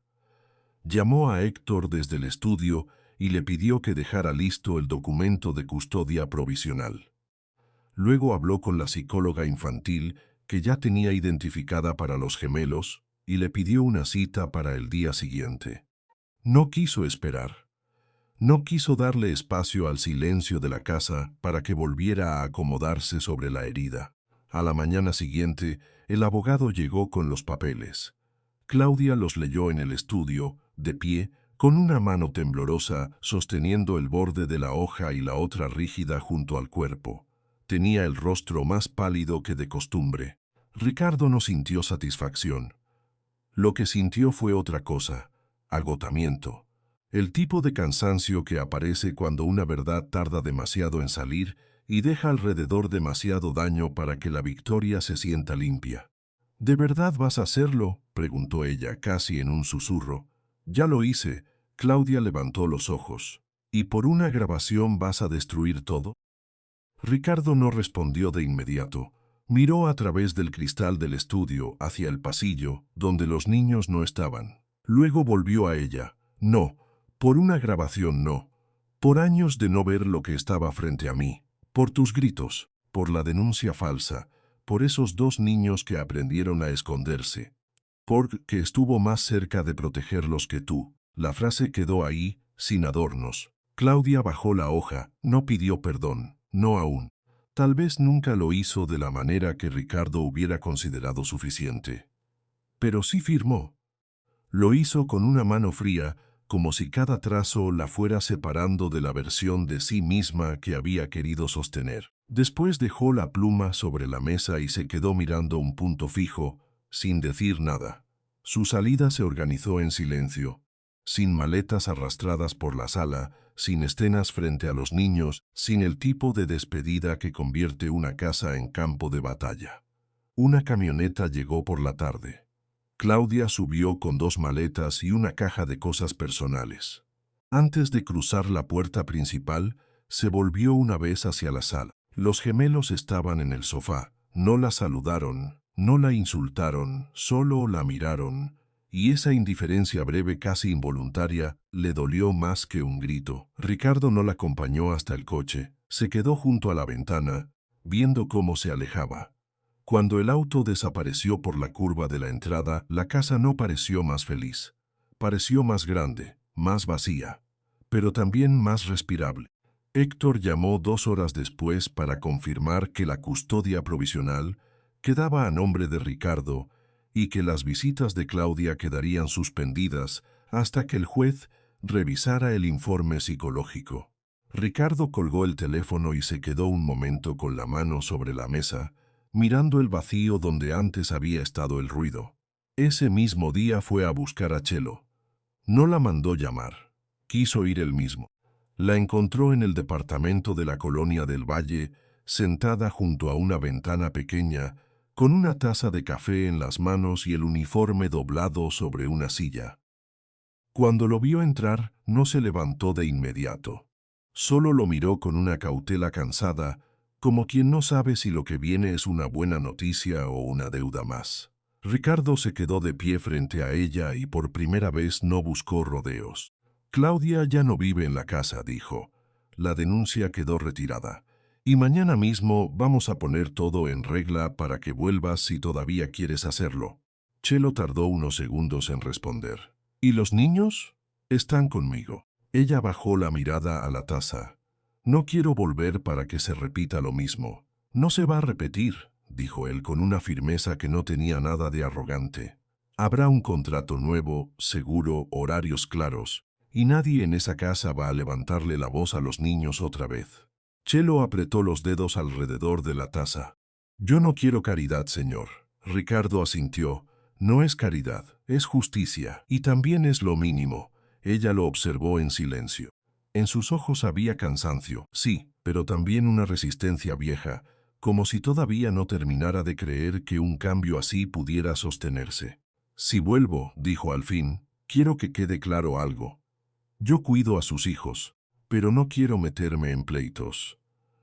Llamó a Héctor desde el estudio y le pidió que dejara listo el documento de custodia provisional. Luego habló con la psicóloga infantil, que ya tenía identificada para los gemelos, y le pidió una cita para el día siguiente. No quiso esperar. No quiso darle espacio al silencio de la casa para que volviera a acomodarse sobre la herida. A la mañana siguiente, el abogado llegó con los papeles. Claudia los leyó en el estudio, de pie, con una mano temblorosa sosteniendo el borde de la hoja y la otra rígida junto al cuerpo. Tenía el rostro más pálido que de costumbre. Ricardo no sintió satisfacción. Lo que sintió fue otra cosa, agotamiento. El tipo de cansancio que aparece cuando una verdad tarda demasiado en salir y deja alrededor demasiado daño para que la victoria se sienta limpia. «¿De verdad vas a hacerlo?», preguntó ella, casi en un susurro. «Ya lo hice». Claudia levantó los ojos. «¿Y por una grabación vas a destruir todo?». Ricardo no respondió de inmediato. Miró a través del cristal del estudio hacia el pasillo, donde los niños no estaban. Luego volvió a ella. «No, por una grabación no. Por años de no ver lo que estaba frente a mí. Por tus gritos, por la denuncia falsa, por esos 2 niños que aprendieron a esconderse. Porque estuvo más cerca de protegerlos que tú». La frase quedó ahí, sin adornos. Claudia bajó la hoja, no pidió perdón, no aún. Tal vez nunca lo hizo de la manera que Ricardo hubiera considerado suficiente. Pero sí firmó. Lo hizo con una mano fría, como si cada trazo la fuera separando de la versión de sí misma que había querido sostener. Después dejó la pluma sobre la mesa y se quedó mirando un punto fijo, sin decir nada. Su salida se organizó en silencio. sin maletas arrastradas por la sala, sin escenas frente a los niños, sin el tipo de despedida que convierte una casa en campo de batalla. Una camioneta llegó por la tarde. Claudia subió con 2 maletas y una caja de cosas personales. Antes de cruzar la puerta principal, se volvió una vez hacia la sala. Los gemelos estaban en el sofá. No la saludaron, no la insultaron, solo la miraron, y esa indiferencia breve, casi involuntaria, le dolió más que un grito. Ricardo no la acompañó hasta el coche. Se quedó junto a la ventana, viendo cómo se alejaba. Cuando el auto desapareció por la curva de la entrada, la casa no pareció más feliz. Pareció más grande, más vacía, pero también más respirable. Héctor llamó 2 horas después para confirmar que la custodia provisional quedaba a nombre de Ricardo y que las visitas de Claudia quedarían suspendidas hasta que el juez revisara el informe psicológico. Ricardo colgó el teléfono y se quedó un momento con la mano sobre la mesa, mirando el vacío donde antes había estado el ruido. Ese mismo día fue a buscar a Chelo. No la mandó llamar. Quiso ir él mismo. La encontró en el departamento de la Colonia del Valle, sentada junto a una ventana pequeña, con una taza de café en las manos y el uniforme doblado sobre una silla. Cuando lo vio entrar, no se levantó de inmediato. Solo lo miró con una cautela cansada, como quien no sabe si lo que viene es una buena noticia o una deuda más. Ricardo se quedó de pie frente a ella y por primera vez no buscó rodeos. Claudia ya no vive en la casa, dijo. La denuncia quedó retirada. Y mañana mismo vamos a poner todo en regla para que vuelvas si todavía quieres hacerlo. Chelo tardó unos segundos en responder. ¿Y los niños? Están conmigo. Ella bajó la mirada a la taza. No quiero volver para que se repita lo mismo. No se va a repetir, dijo él con una firmeza que no tenía nada de arrogante. Habrá un contrato nuevo, seguro, horarios claros, y nadie en esa casa va a levantarle la voz a los niños otra vez. Chelo apretó los dedos alrededor de la taza. Yo no quiero caridad, señor. Ricardo asintió. No es caridad, es justicia, y también es lo mínimo. Ella lo observó en silencio. En sus ojos había cansancio, sí, pero también una resistencia vieja, como si todavía no terminara de creer que un cambio así pudiera sostenerse. Si vuelvo, dijo al fin, quiero que quede claro algo. Yo cuido a sus hijos, pero no quiero meterme en pleitos.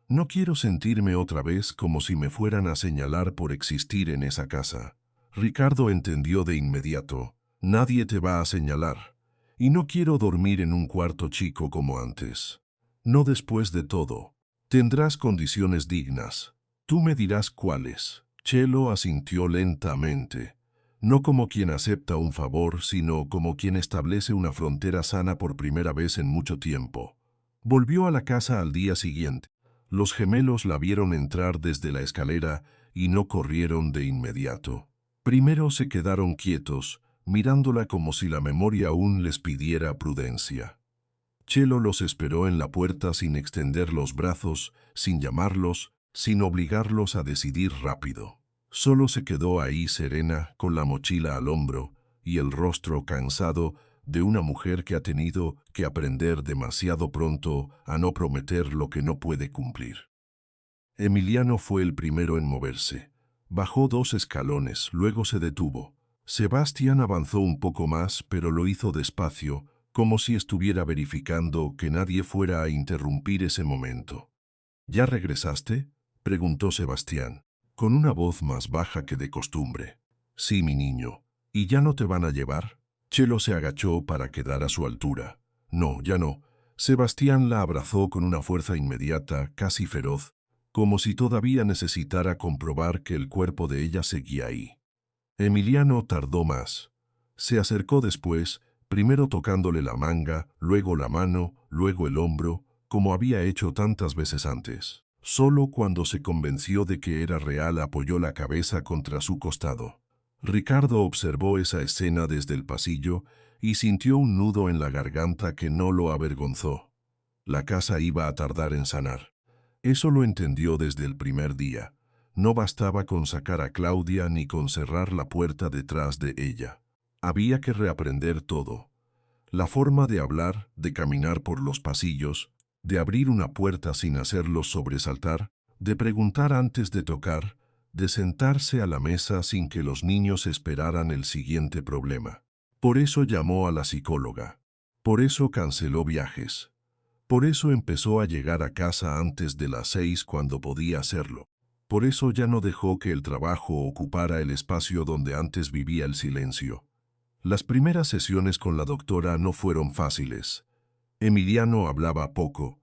No quiero sentirme otra vez como si me fueran a señalar por existir en esa casa. Ricardo entendió de inmediato. Nadie te va a señalar. Y no quiero dormir en un cuarto chico como antes. No después de todo. Tendrás condiciones dignas. Tú me dirás cuáles. Chelo asintió lentamente. No como quien acepta un favor, sino como quien establece una frontera sana por primera vez en mucho tiempo. Volvió a la casa al día siguiente. Los gemelos la vieron entrar desde la escalera y no corrieron de inmediato. Primero se quedaron quietos, mirándola como si la memoria aún les pidiera prudencia. Chelo los esperó en la puerta sin extender los brazos, sin llamarlos, sin obligarlos a decidir rápido. Solo se quedó ahí serena, con la mochila al hombro y el rostro cansado de una mujer que ha tenido que aprender demasiado pronto a no prometer lo que no puede cumplir. Emiliano fue el primero en moverse. Bajó 2 escalones, luego se detuvo. Sebastián avanzó un poco más, pero lo hizo despacio, como si estuviera verificando que nadie fuera a interrumpir ese momento. ¿Ya regresaste?, preguntó Sebastián, con una voz más baja que de costumbre. Sí, mi niño. ¿Y ya no te van a llevar? Chelo se agachó para quedar a su altura. No, ya no. Sebastián la abrazó con una fuerza inmediata, casi feroz, como si todavía necesitara comprobar que el cuerpo de ella seguía ahí. Emiliano tardó más. Se acercó después, primero tocándole la manga, luego la mano, luego el hombro, como había hecho tantas veces antes. Solo cuando se convenció de que era real apoyó la cabeza contra su costado. Ricardo observó esa escena desde el pasillo y sintió un nudo en la garganta que no lo avergonzó. La casa iba a tardar en sanar. Eso lo entendió desde el primer día. No bastaba con sacar a Claudia ni con cerrar la puerta detrás de ella. Había que reaprender todo. La forma de hablar, de caminar por los pasillos, de abrir una puerta sin hacerlos sobresaltar, de preguntar antes de tocar, de sentarse a la mesa sin que los niños esperaran el siguiente problema. Por eso llamó a la psicóloga. Por eso canceló viajes. Por eso empezó a llegar a casa antes de las 6 cuando podía hacerlo. Por eso ya no dejó que el trabajo ocupara el espacio donde antes vivía el silencio. Las primeras sesiones con la doctora no fueron fáciles. Emiliano hablaba poco.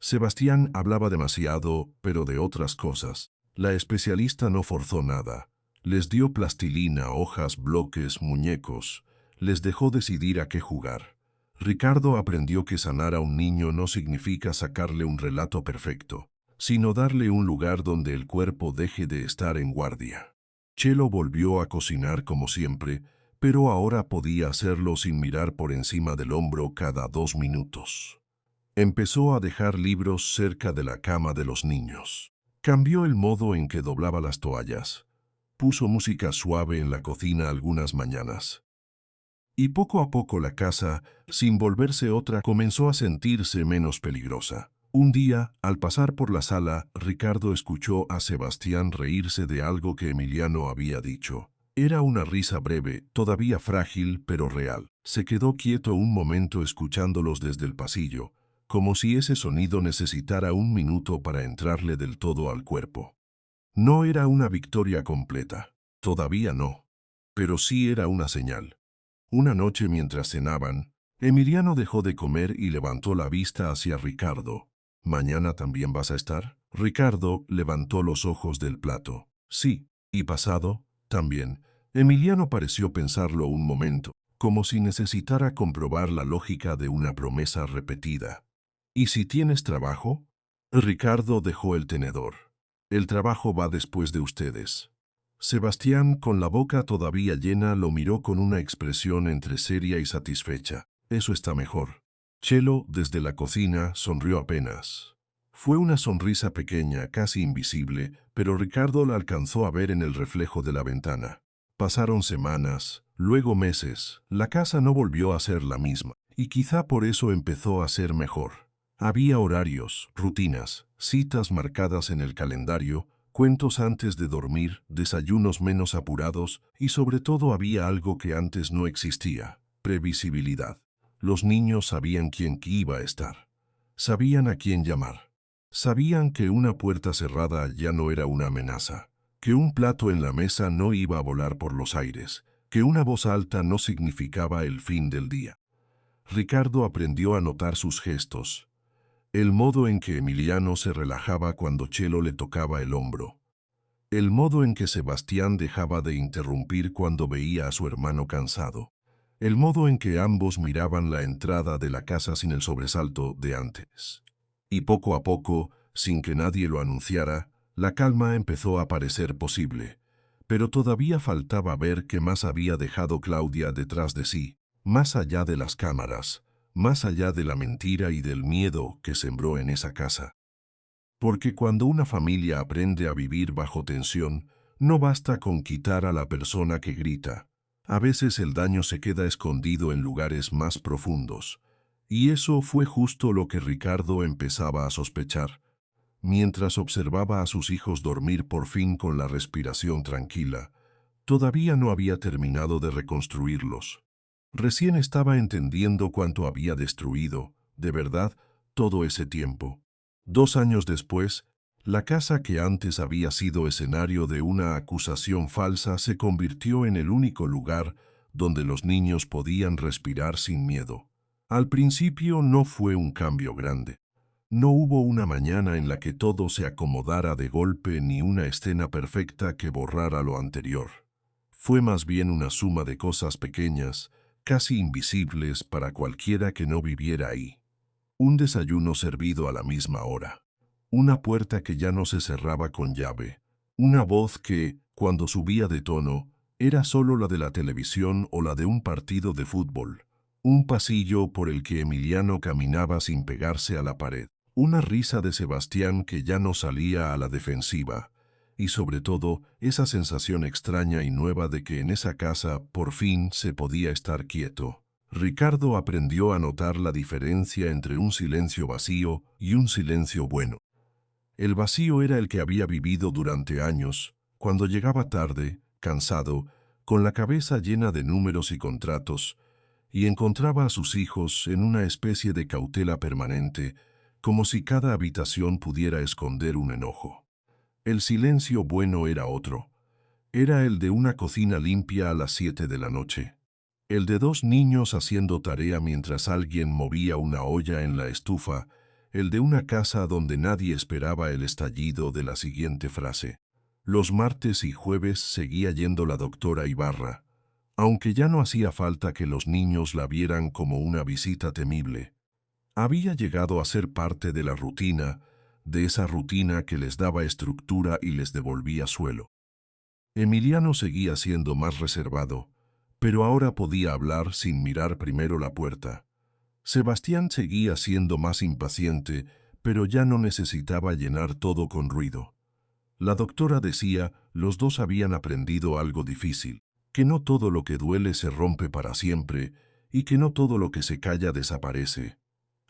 Sebastián hablaba demasiado, pero de otras cosas. La especialista no forzó nada. Les dio plastilina, hojas, bloques, muñecos. Les dejó decidir a qué jugar. Ricardo aprendió que sanar a un niño no significa sacarle un relato perfecto, sino darle un lugar donde el cuerpo deje de estar en guardia. Chelo volvió a cocinar como siempre, pero ahora podía hacerlo sin mirar por encima del hombro cada 2 minutos. Empezó a dejar libros cerca de la cama de los niños. Cambió el modo en que doblaba las toallas. Puso música suave en la cocina algunas mañanas. Y poco a poco la casa, sin volverse otra, comenzó a sentirse menos peligrosa. Un día, al pasar por la sala, Ricardo escuchó a Sebastián reírse de algo que Emiliano había dicho. Era una risa breve, todavía frágil, pero real. Se quedó quieto un momento escuchándolos desde el pasillo, como si ese sonido necesitara un minuto para entrarle del todo al cuerpo. No era una victoria completa, todavía no, pero sí era una señal. Una noche mientras cenaban, Emiliano dejó de comer y levantó la vista hacia Ricardo. ¿Mañana también vas a estar? Ricardo levantó los ojos del plato. Sí, ¿y pasado? También. Emiliano pareció pensarlo un momento, como si necesitara comprobar la lógica de una promesa repetida. ¿Y si tienes trabajo? Ricardo dejó el tenedor. El trabajo va después de ustedes. Sebastián, con la boca todavía llena, lo miró con una expresión entre seria y satisfecha. Eso está mejor. Chelo, desde la cocina, sonrió apenas. Fue una sonrisa pequeña, casi invisible, pero Ricardo la alcanzó a ver en el reflejo de la ventana. Pasaron semanas, luego meses. La casa no volvió a ser la misma, y quizá por eso empezó a ser mejor. Había horarios, rutinas, citas marcadas en el calendario, cuentos antes de dormir, desayunos menos apurados y sobre todo había algo que antes no existía: previsibilidad. Los niños sabían quién iba a estar. Sabían a quién llamar. Sabían que una puerta cerrada ya no era una amenaza, que un plato en la mesa no iba a volar por los aires, que una voz alta no significaba el fin del día. Ricardo aprendió a notar sus gestos. El modo en que Emiliano se relajaba cuando Chelo le tocaba el hombro. El modo en que Sebastián dejaba de interrumpir cuando veía a su hermano cansado. El modo en que ambos miraban la entrada de la casa sin el sobresalto de antes. Y poco a poco, sin que nadie lo anunciara, la calma empezó a parecer posible. Pero todavía faltaba ver qué más había dejado Claudia detrás de sí, más allá de las cámaras, más allá de la mentira y del miedo que sembró en esa casa. Porque cuando una familia aprende a vivir bajo tensión, no basta con quitar a la persona que grita. A veces el daño se queda escondido en lugares más profundos. Y eso fue justo lo que Ricardo empezaba a sospechar. Mientras observaba a sus hijos dormir por fin con la respiración tranquila, todavía no había terminado de reconstruirlos. Recién estaba entendiendo cuánto había destruido, de verdad, todo ese tiempo. 2 años después, la casa que antes había sido escenario de una acusación falsa se convirtió en el único lugar donde los niños podían respirar sin miedo. Al principio no fue un cambio grande. No hubo una mañana en la que todo se acomodara de golpe ni una escena perfecta que borrara lo anterior. Fue más bien una suma de cosas pequeñas, casi invisibles para cualquiera que no viviera ahí. Un desayuno servido a la misma hora. Una puerta que ya no se cerraba con llave. Una voz que, cuando subía de tono, era solo la de la televisión o la de un partido de fútbol. Un pasillo por el que Emiliano caminaba sin pegarse a la pared. Una risa de Sebastián que ya no salía a la defensiva. Y sobre todo, esa sensación extraña y nueva de que en esa casa por fin se podía estar quieto. Ricardo aprendió a notar la diferencia entre un silencio vacío y un silencio bueno. El vacío era el que había vivido durante años, cuando llegaba tarde, cansado, con la cabeza llena de números y contratos, y encontraba a sus hijos en una especie de cautela permanente, como si cada habitación pudiera esconder un enojo. El silencio bueno era otro. Era el de una cocina limpia a las 7 de la noche. El de dos niños haciendo tarea mientras alguien movía una olla en la estufa. El de una casa donde nadie esperaba el estallido de la siguiente frase. Los martes y jueves seguía yendo la doctora Ibarra, aunque ya no hacía falta que los niños la vieran como una visita temible. Había llegado a ser parte de la rutina, de esa rutina que les daba estructura y les devolvía suelo. Emiliano seguía siendo más reservado, pero ahora podía hablar sin mirar primero la puerta. Sebastián seguía siendo más impaciente, pero ya no necesitaba llenar todo con ruido. La doctora decía, los dos habían aprendido algo difícil, que no todo lo que duele se rompe para siempre y que no todo lo que se calla desaparece.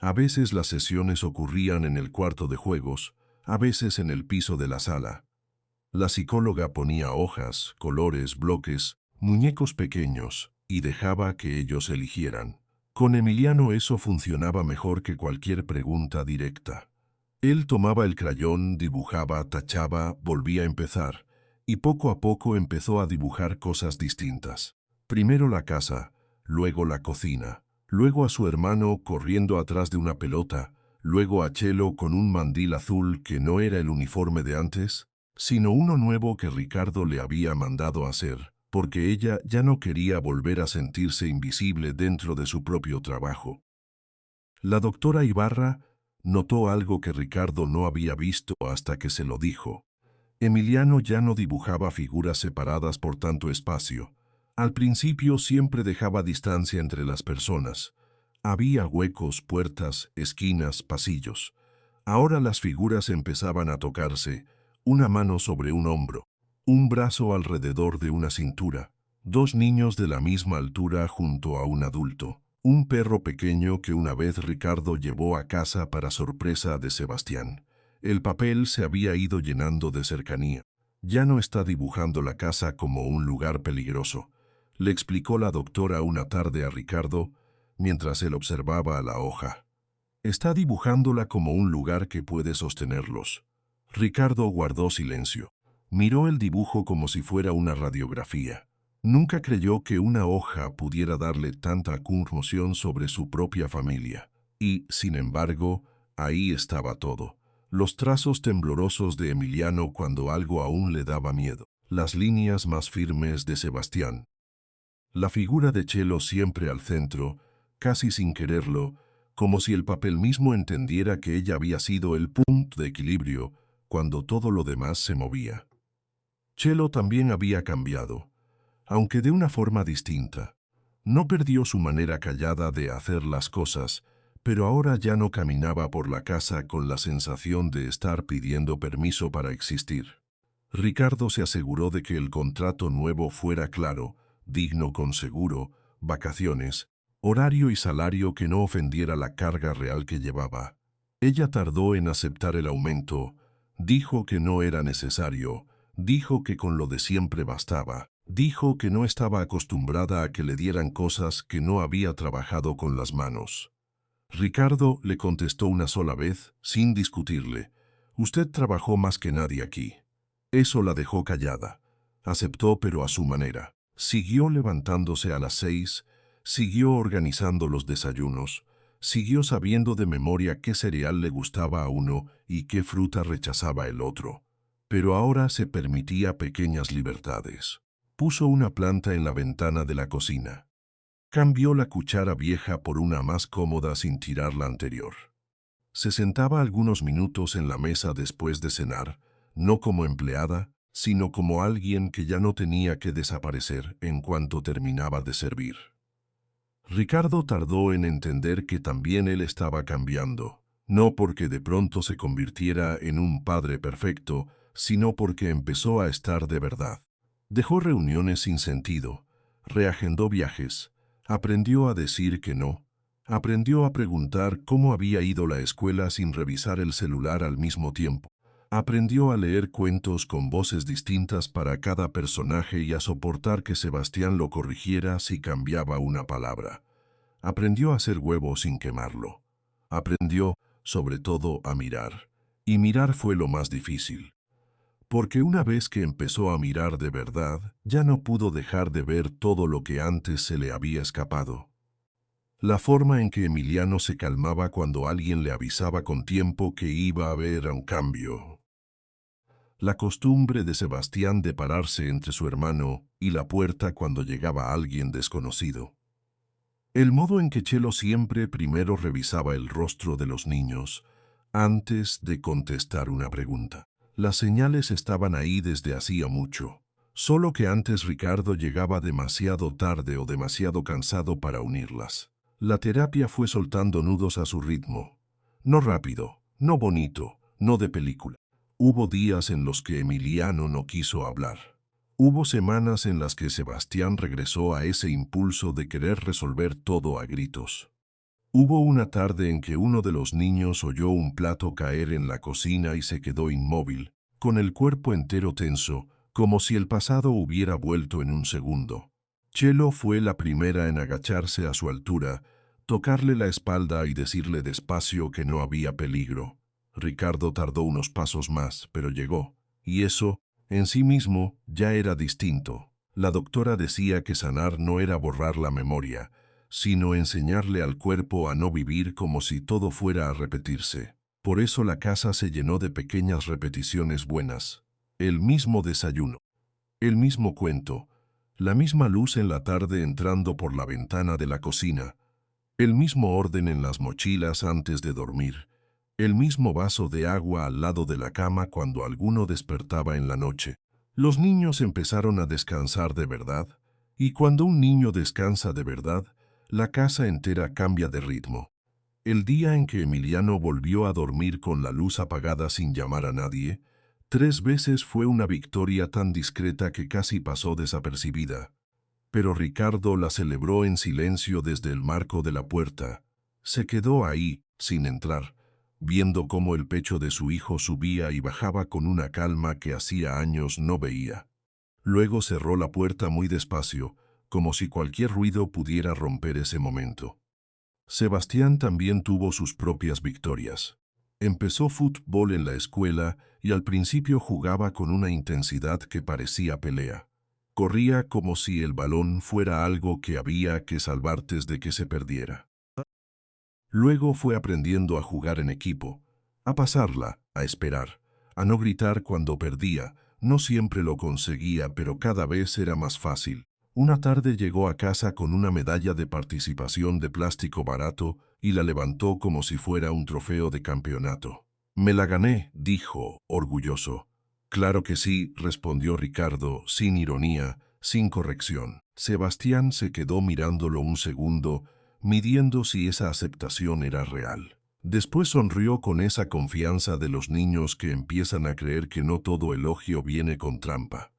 A veces las sesiones ocurrían en el cuarto de juegos, a veces en el piso de la sala. La psicóloga ponía hojas, colores, bloques, muñecos pequeños y dejaba que ellos eligieran. Con Emiliano eso funcionaba mejor que cualquier pregunta directa. Él tomaba el crayón, dibujaba, tachaba, volvía a empezar, y poco a poco empezó a dibujar cosas distintas. Primero la casa, luego la cocina, luego a su hermano corriendo atrás de una pelota, luego a Chelo con un mandil azul que no era el uniforme de antes, sino uno nuevo que Ricardo le había mandado hacer, porque ella ya no quería volver a sentirse invisible dentro de su propio trabajo. La doctora Ibarra notó algo que Ricardo no había visto hasta que se lo dijo. Emiliano ya no dibujaba figuras separadas por tanto espacio. Al principio siempre dejaba distancia entre las personas. Había huecos, puertas, esquinas, pasillos. Ahora las figuras empezaban a tocarse, una mano sobre un hombro, un brazo alrededor de una cintura, dos niños de la misma altura junto a un adulto. Un perro pequeño que una vez Ricardo llevó a casa para sorpresa de Sebastián. El papel se había ido llenando de cercanía. Ya no está dibujando la casa como un lugar peligroso, le explicó la doctora una tarde a Ricardo, mientras él observaba a la hoja. Está dibujándola como un lugar que puede sostenerlos. Ricardo guardó silencio. Miró el dibujo como si fuera una radiografía. Nunca creyó que una hoja pudiera darle tanta conmoción sobre su propia familia. Y, sin embargo, ahí estaba todo. Los trazos temblorosos de Emiliano cuando algo aún le daba miedo. Las líneas más firmes de Sebastián. La figura de Chelo siempre al centro, casi sin quererlo, como si el papel mismo entendiera que ella había sido el punto de equilibrio cuando todo lo demás se movía. Chelo también había cambiado, aunque de una forma distinta. No perdió su manera callada de hacer las cosas, pero ahora ya no caminaba por la casa con la sensación de estar pidiendo permiso para existir. Ricardo se aseguró de que el contrato nuevo fuera claro, digno con seguro, vacaciones, horario y salario que no ofendiera la carga real que llevaba. Ella tardó en aceptar el aumento, dijo que no era necesario, dijo que con lo de siempre bastaba. Dijo que no estaba acostumbrada a que le dieran cosas que no había trabajado con las manos. Ricardo le contestó una sola vez, sin discutirle. Usted trabajó más que nadie aquí. Eso la dejó callada. Aceptó, pero a su manera. Siguió levantándose a las 6, siguió organizando los desayunos, siguió sabiendo de memoria qué cereal le gustaba a uno y qué fruta rechazaba el otro. Pero ahora se permitía pequeñas libertades. Puso una planta en la ventana de la cocina. Cambió la cuchara vieja por una más cómoda sin tirar la anterior. Se sentaba algunos minutos en la mesa después de cenar, no como empleada, sino como alguien que ya no tenía que desaparecer en cuanto terminaba de servir. Ricardo tardó en entender que también él estaba cambiando, no porque de pronto se convirtiera en un padre perfecto, sino porque empezó a estar de verdad. Dejó reuniones sin sentido, reagendó viajes, Aprendió a decir que no. Aprendió a preguntar cómo había ido la escuela sin revisar el celular al mismo tiempo. Aprendió a leer cuentos con voces distintas para cada personaje y a soportar que Sebastián lo corrigiera si cambiaba una palabra. Aprendió a hacer huevo sin quemarlo. Aprendió, sobre todo, a mirar. Y mirar fue lo más difícil. Porque una vez que empezó a mirar de verdad, ya no pudo dejar de ver todo lo que antes se le había escapado. La forma en que Emiliano se calmaba cuando alguien le avisaba con tiempo que iba a haber un cambio. La costumbre de Sebastián de pararse entre su hermano y la puerta cuando llegaba alguien desconocido. El modo en que Chelo siempre primero revisaba el rostro de los niños antes de contestar una pregunta. Las señales estaban ahí desde hacía mucho, solo que antes Ricardo llegaba demasiado tarde o demasiado cansado para unirlas. La terapia fue soltando nudos a su ritmo. No rápido, no bonito, no de película. Hubo días en los que Emiliano no quiso hablar. Hubo semanas en las que Sebastián regresó a ese impulso de querer resolver todo a gritos. Hubo una tarde en que uno de los niños oyó un plato caer en la cocina y se quedó inmóvil, con el cuerpo entero tenso, como si el pasado hubiera vuelto en un segundo. Chelo fue la primera en agacharse a su altura, tocarle la espalda y decirle despacio que no había peligro. Ricardo tardó unos pasos más, pero llegó, y eso, en sí mismo, ya era distinto. La doctora decía que sanar no era borrar la memoria, sino enseñarle al cuerpo a no vivir como si todo fuera a repetirse. Por eso la casa se llenó de pequeñas repeticiones buenas. El mismo desayuno, el mismo cuento, la misma luz en la tarde entrando por la ventana de la cocina, el mismo orden en las mochilas antes de dormir, el mismo vaso de agua al lado de la cama cuando alguno despertaba en la noche. Los niños empezaron a descansar de verdad, y cuando un niño descansa de verdad, la casa entera cambia de ritmo. El día en que Emiliano volvió a dormir con la luz apagada sin llamar a nadie, 3 veces fue una victoria tan discreta que casi pasó desapercibida. Pero Ricardo la celebró en silencio desde el marco de la puerta. Se quedó ahí, sin entrar, viendo cómo el pecho de su hijo subía y bajaba con una calma que hacía años no veía. Luego cerró la puerta muy despacio, como si cualquier ruido pudiera romper ese momento. Sebastián también tuvo sus propias victorias. Empezó fútbol en la escuela y al principio jugaba con una intensidad que parecía pelea. Corría como si el balón fuera algo que había que salvar antes de que se perdiera. Luego fue aprendiendo a jugar en equipo, a pasarla, a esperar, a no gritar cuando perdía. No siempre lo conseguía, pero cada vez era más fácil. Una tarde llegó a casa con una medalla de participación de plástico barato y la levantó como si fuera un trofeo de campeonato. «Me la gané», dijo, orgulloso. «Claro que sí», respondió Ricardo, sin ironía, sin corrección. Sebastián se quedó mirándolo un segundo, midiendo si esa aceptación era real. Después sonrió con esa confianza de los niños que empiezan a creer que no todo elogio viene con trampa.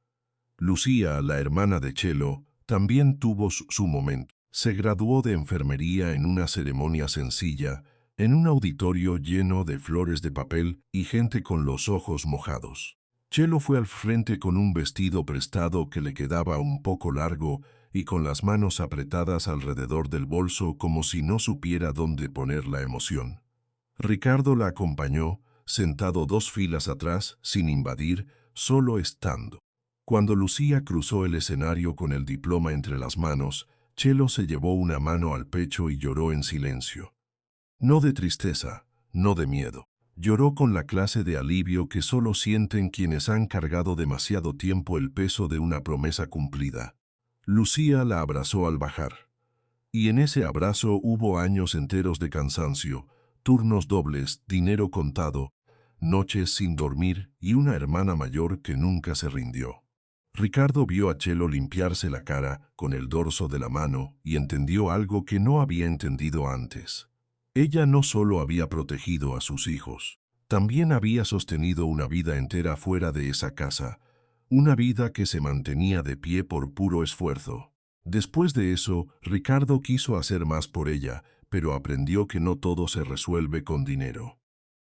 Lucía, la hermana de Chelo, también tuvo su momento. Se graduó de enfermería en una ceremonia sencilla, en un auditorio lleno de flores de papel y gente con los ojos mojados. Chelo fue al frente con un vestido prestado que le quedaba un poco largo y con las manos apretadas alrededor del bolso como si no supiera dónde poner la emoción. Ricardo la acompañó, sentado 2 filas atrás, sin invadir, solo estando. Cuando Lucía cruzó el escenario con el diploma entre las manos, Chelo se llevó una mano al pecho y lloró en silencio. No de tristeza, no de miedo. Lloró con la clase de alivio que solo sienten quienes han cargado demasiado tiempo el peso de una promesa cumplida. Lucía la abrazó al bajar. Y en ese abrazo hubo años enteros de cansancio, turnos dobles, dinero contado, noches sin dormir y una hermana mayor que nunca se rindió. Ricardo vio a Chelo limpiarse la cara con el dorso de la mano y entendió algo que no había entendido antes. Ella no solo había protegido a sus hijos, también había sostenido una vida entera fuera de esa casa, una vida que se mantenía de pie por puro esfuerzo. Después de eso, Ricardo quiso hacer más por ella, pero aprendió que no todo se resuelve con dinero.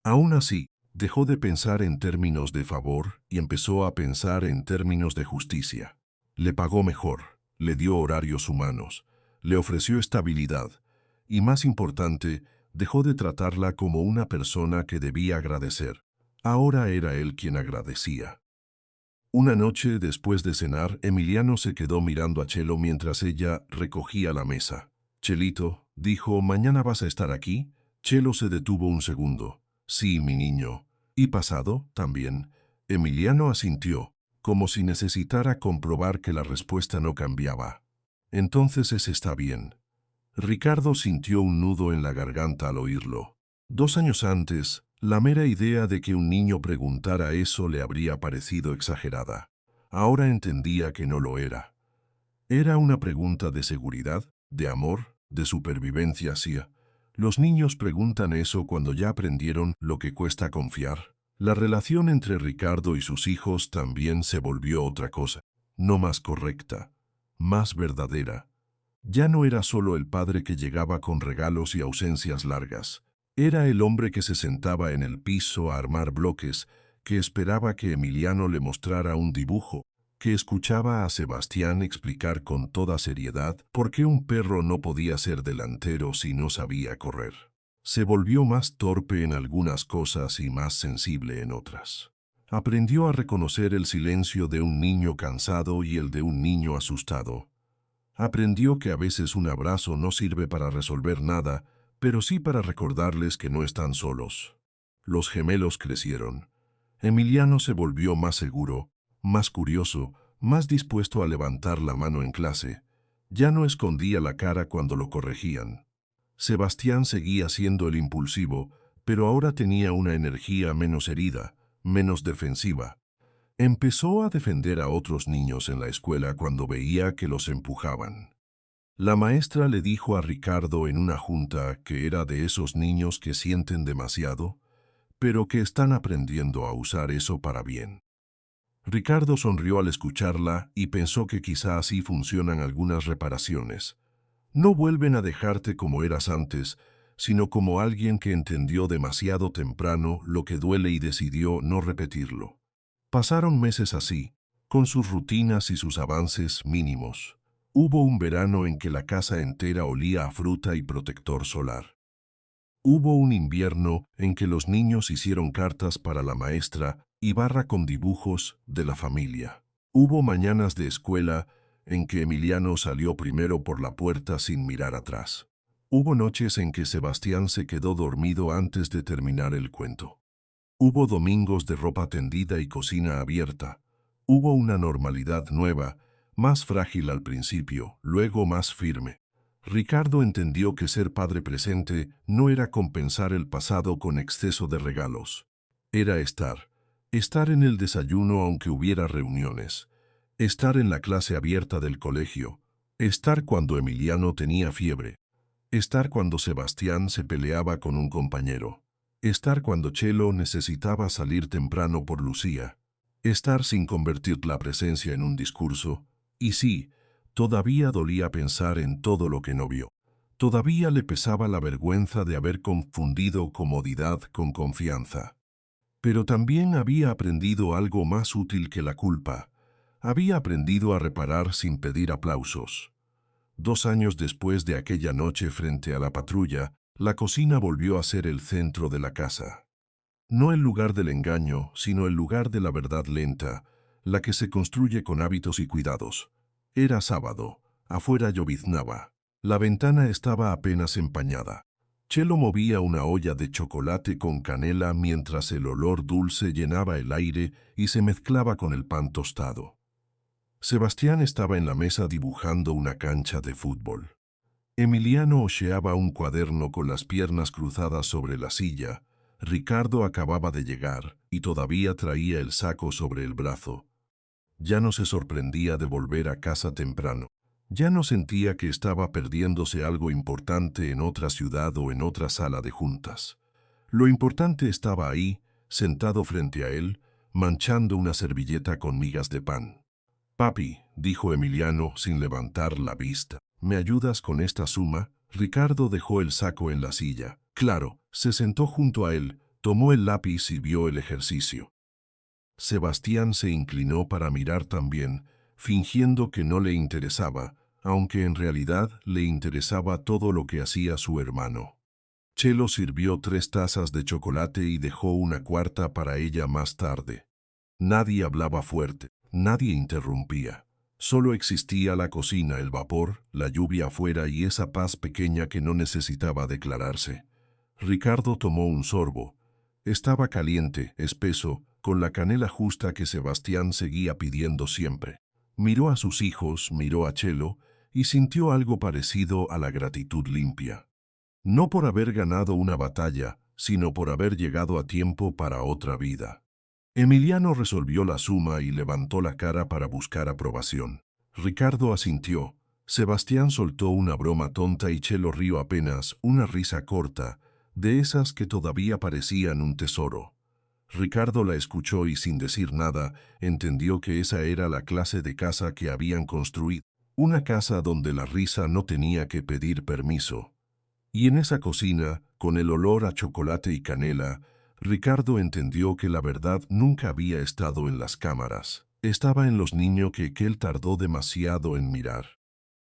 Aún así, dejó de pensar en términos de favor y empezó a pensar en términos de justicia. Le pagó mejor, le dio horarios humanos, le ofreció estabilidad y, más importante, dejó de tratarla como una persona que debía agradecer. Ahora era él quien agradecía. Una noche, después de cenar, Emiliano se quedó mirando a Chelo mientras ella recogía la mesa. «Chelito», dijo, «¿mañana vas a estar aquí?» Chelo se detuvo un segundo. «Sí, mi niño». «¿Y pasado?» «También». Emiliano asintió, como si necesitara comprobar que la respuesta no cambiaba. «Entonces ese está bien». Ricardo sintió un nudo en la garganta al oírlo. 2 años antes, la mera idea de que un niño preguntara eso le habría parecido exagerada. Ahora entendía que no lo era. Era una pregunta de seguridad, de amor, de supervivencia. Sí. Los niños preguntan eso cuando ya aprendieron lo que cuesta confiar. La relación entre Ricardo y sus hijos también se volvió otra cosa, no más correcta, más verdadera. Ya no era solo el padre que llegaba con regalos y ausencias largas. Era el hombre que se sentaba en el piso a armar bloques, que esperaba que Emiliano le mostrara un dibujo, que escuchaba a Sebastián explicar con toda seriedad por qué un perro no podía ser delantero si no sabía correr. Se volvió más torpe en algunas cosas y más sensible en otras. Aprendió a reconocer el silencio de un niño cansado y el de un niño asustado. Aprendió que a veces un abrazo no sirve para resolver nada, pero sí para recordarles que no están solos. Los gemelos crecieron. Emiliano se volvió más seguro, más curioso, más dispuesto a levantar la mano en clase. Ya no escondía la cara cuando lo corregían. Sebastián seguía siendo el impulsivo, pero ahora tenía una energía menos herida, menos defensiva. Empezó a defender a otros niños en la escuela cuando veía que los empujaban. La maestra le dijo a Ricardo en una junta que era de esos niños que sienten demasiado, pero que están aprendiendo a usar eso para bien. Ricardo sonrió al escucharla y pensó que quizá así funcionan algunas reparaciones. No vuelven a dejarte como eras antes, sino como alguien que entendió demasiado temprano lo que duele y decidió no repetirlo. Pasaron meses así, con sus rutinas y sus avances mínimos. Hubo un verano en que la casa entera olía a fruta y protector solar. Hubo un invierno en que los niños hicieron cartas para la maestra y barra con dibujos de la familia. Hubo mañanas de escuela en que Emiliano salió primero por la puerta sin mirar atrás. Hubo noches en que Sebastián se quedó dormido antes de terminar el cuento. Hubo domingos de ropa tendida y cocina abierta. Hubo una normalidad nueva, más frágil al principio, luego más firme. Ricardo entendió que ser padre presente no era compensar el pasado con exceso de regalos. Era estar en el desayuno aunque hubiera reuniones, estar en la clase abierta del colegio, estar cuando Emiliano tenía fiebre, estar cuando Sebastián se peleaba con un compañero. Estar cuando Chelo necesitaba salir temprano por Lucía. Estar sin convertir la presencia en un discurso. Y sí, todavía dolía pensar en todo lo que no vio. Todavía le pesaba la vergüenza de haber confundido comodidad con confianza. Pero también había aprendido algo más útil que la culpa. Había aprendido a reparar sin pedir aplausos. 2 años después de aquella noche frente a la patrulla, la cocina volvió a ser el centro de la casa. No el lugar del engaño, sino el lugar de la verdad lenta, la que se construye con hábitos y cuidados. Era sábado, afuera lloviznaba. La ventana estaba apenas empañada. Chelo movía una olla de chocolate con canela mientras el olor dulce llenaba el aire y se mezclaba con el pan tostado. Sebastián estaba en la mesa dibujando una cancha de fútbol. Emiliano hojeaba un cuaderno con las piernas cruzadas sobre la silla. Ricardo acababa de llegar y todavía traía el saco sobre el brazo. Ya no se sorprendía de volver a casa temprano. Ya no sentía que estaba perdiéndose algo importante en otra ciudad o en otra sala de juntas. Lo importante estaba ahí, sentado frente a él, manchando una servilleta con migas de pan. Papi, dijo Emiliano sin levantar la vista, ¿me ayudas con esta suma? Ricardo dejó el saco en la silla. Claro, se sentó junto a él, tomó el lápiz y vio el ejercicio. Sebastián se inclinó para mirar también, fingiendo que no le interesaba, aunque en realidad le interesaba todo lo que hacía su hermano. Chelo sirvió 3 tazas de chocolate y dejó una cuarta para ella más tarde. Nadie hablaba fuerte, nadie interrumpía. Solo existía la cocina, el vapor, la lluvia afuera y esa paz pequeña que no necesitaba declararse. Ricardo tomó un sorbo. Estaba caliente, espeso, con la canela justa que Sebastián seguía pidiendo siempre. Miró a sus hijos, miró a Chelo y sintió algo parecido a la gratitud limpia. No por haber ganado una batalla, sino por haber llegado a tiempo para otra vida. Emiliano resolvió la suma y levantó la cara para buscar aprobación. Ricardo asintió. Sebastián soltó una broma tonta y Chelo rió apenas, una risa corta, de esas que todavía parecían un tesoro. Ricardo la escuchó y sin decir nada, entendió que esa era la clase de casa que habían construido. Una casa donde la risa no tenía que pedir permiso. Y en esa cocina, con el olor a chocolate y canela, Ricardo entendió que la verdad nunca había estado en las cámaras. Estaba en los niños que él tardó demasiado en mirar.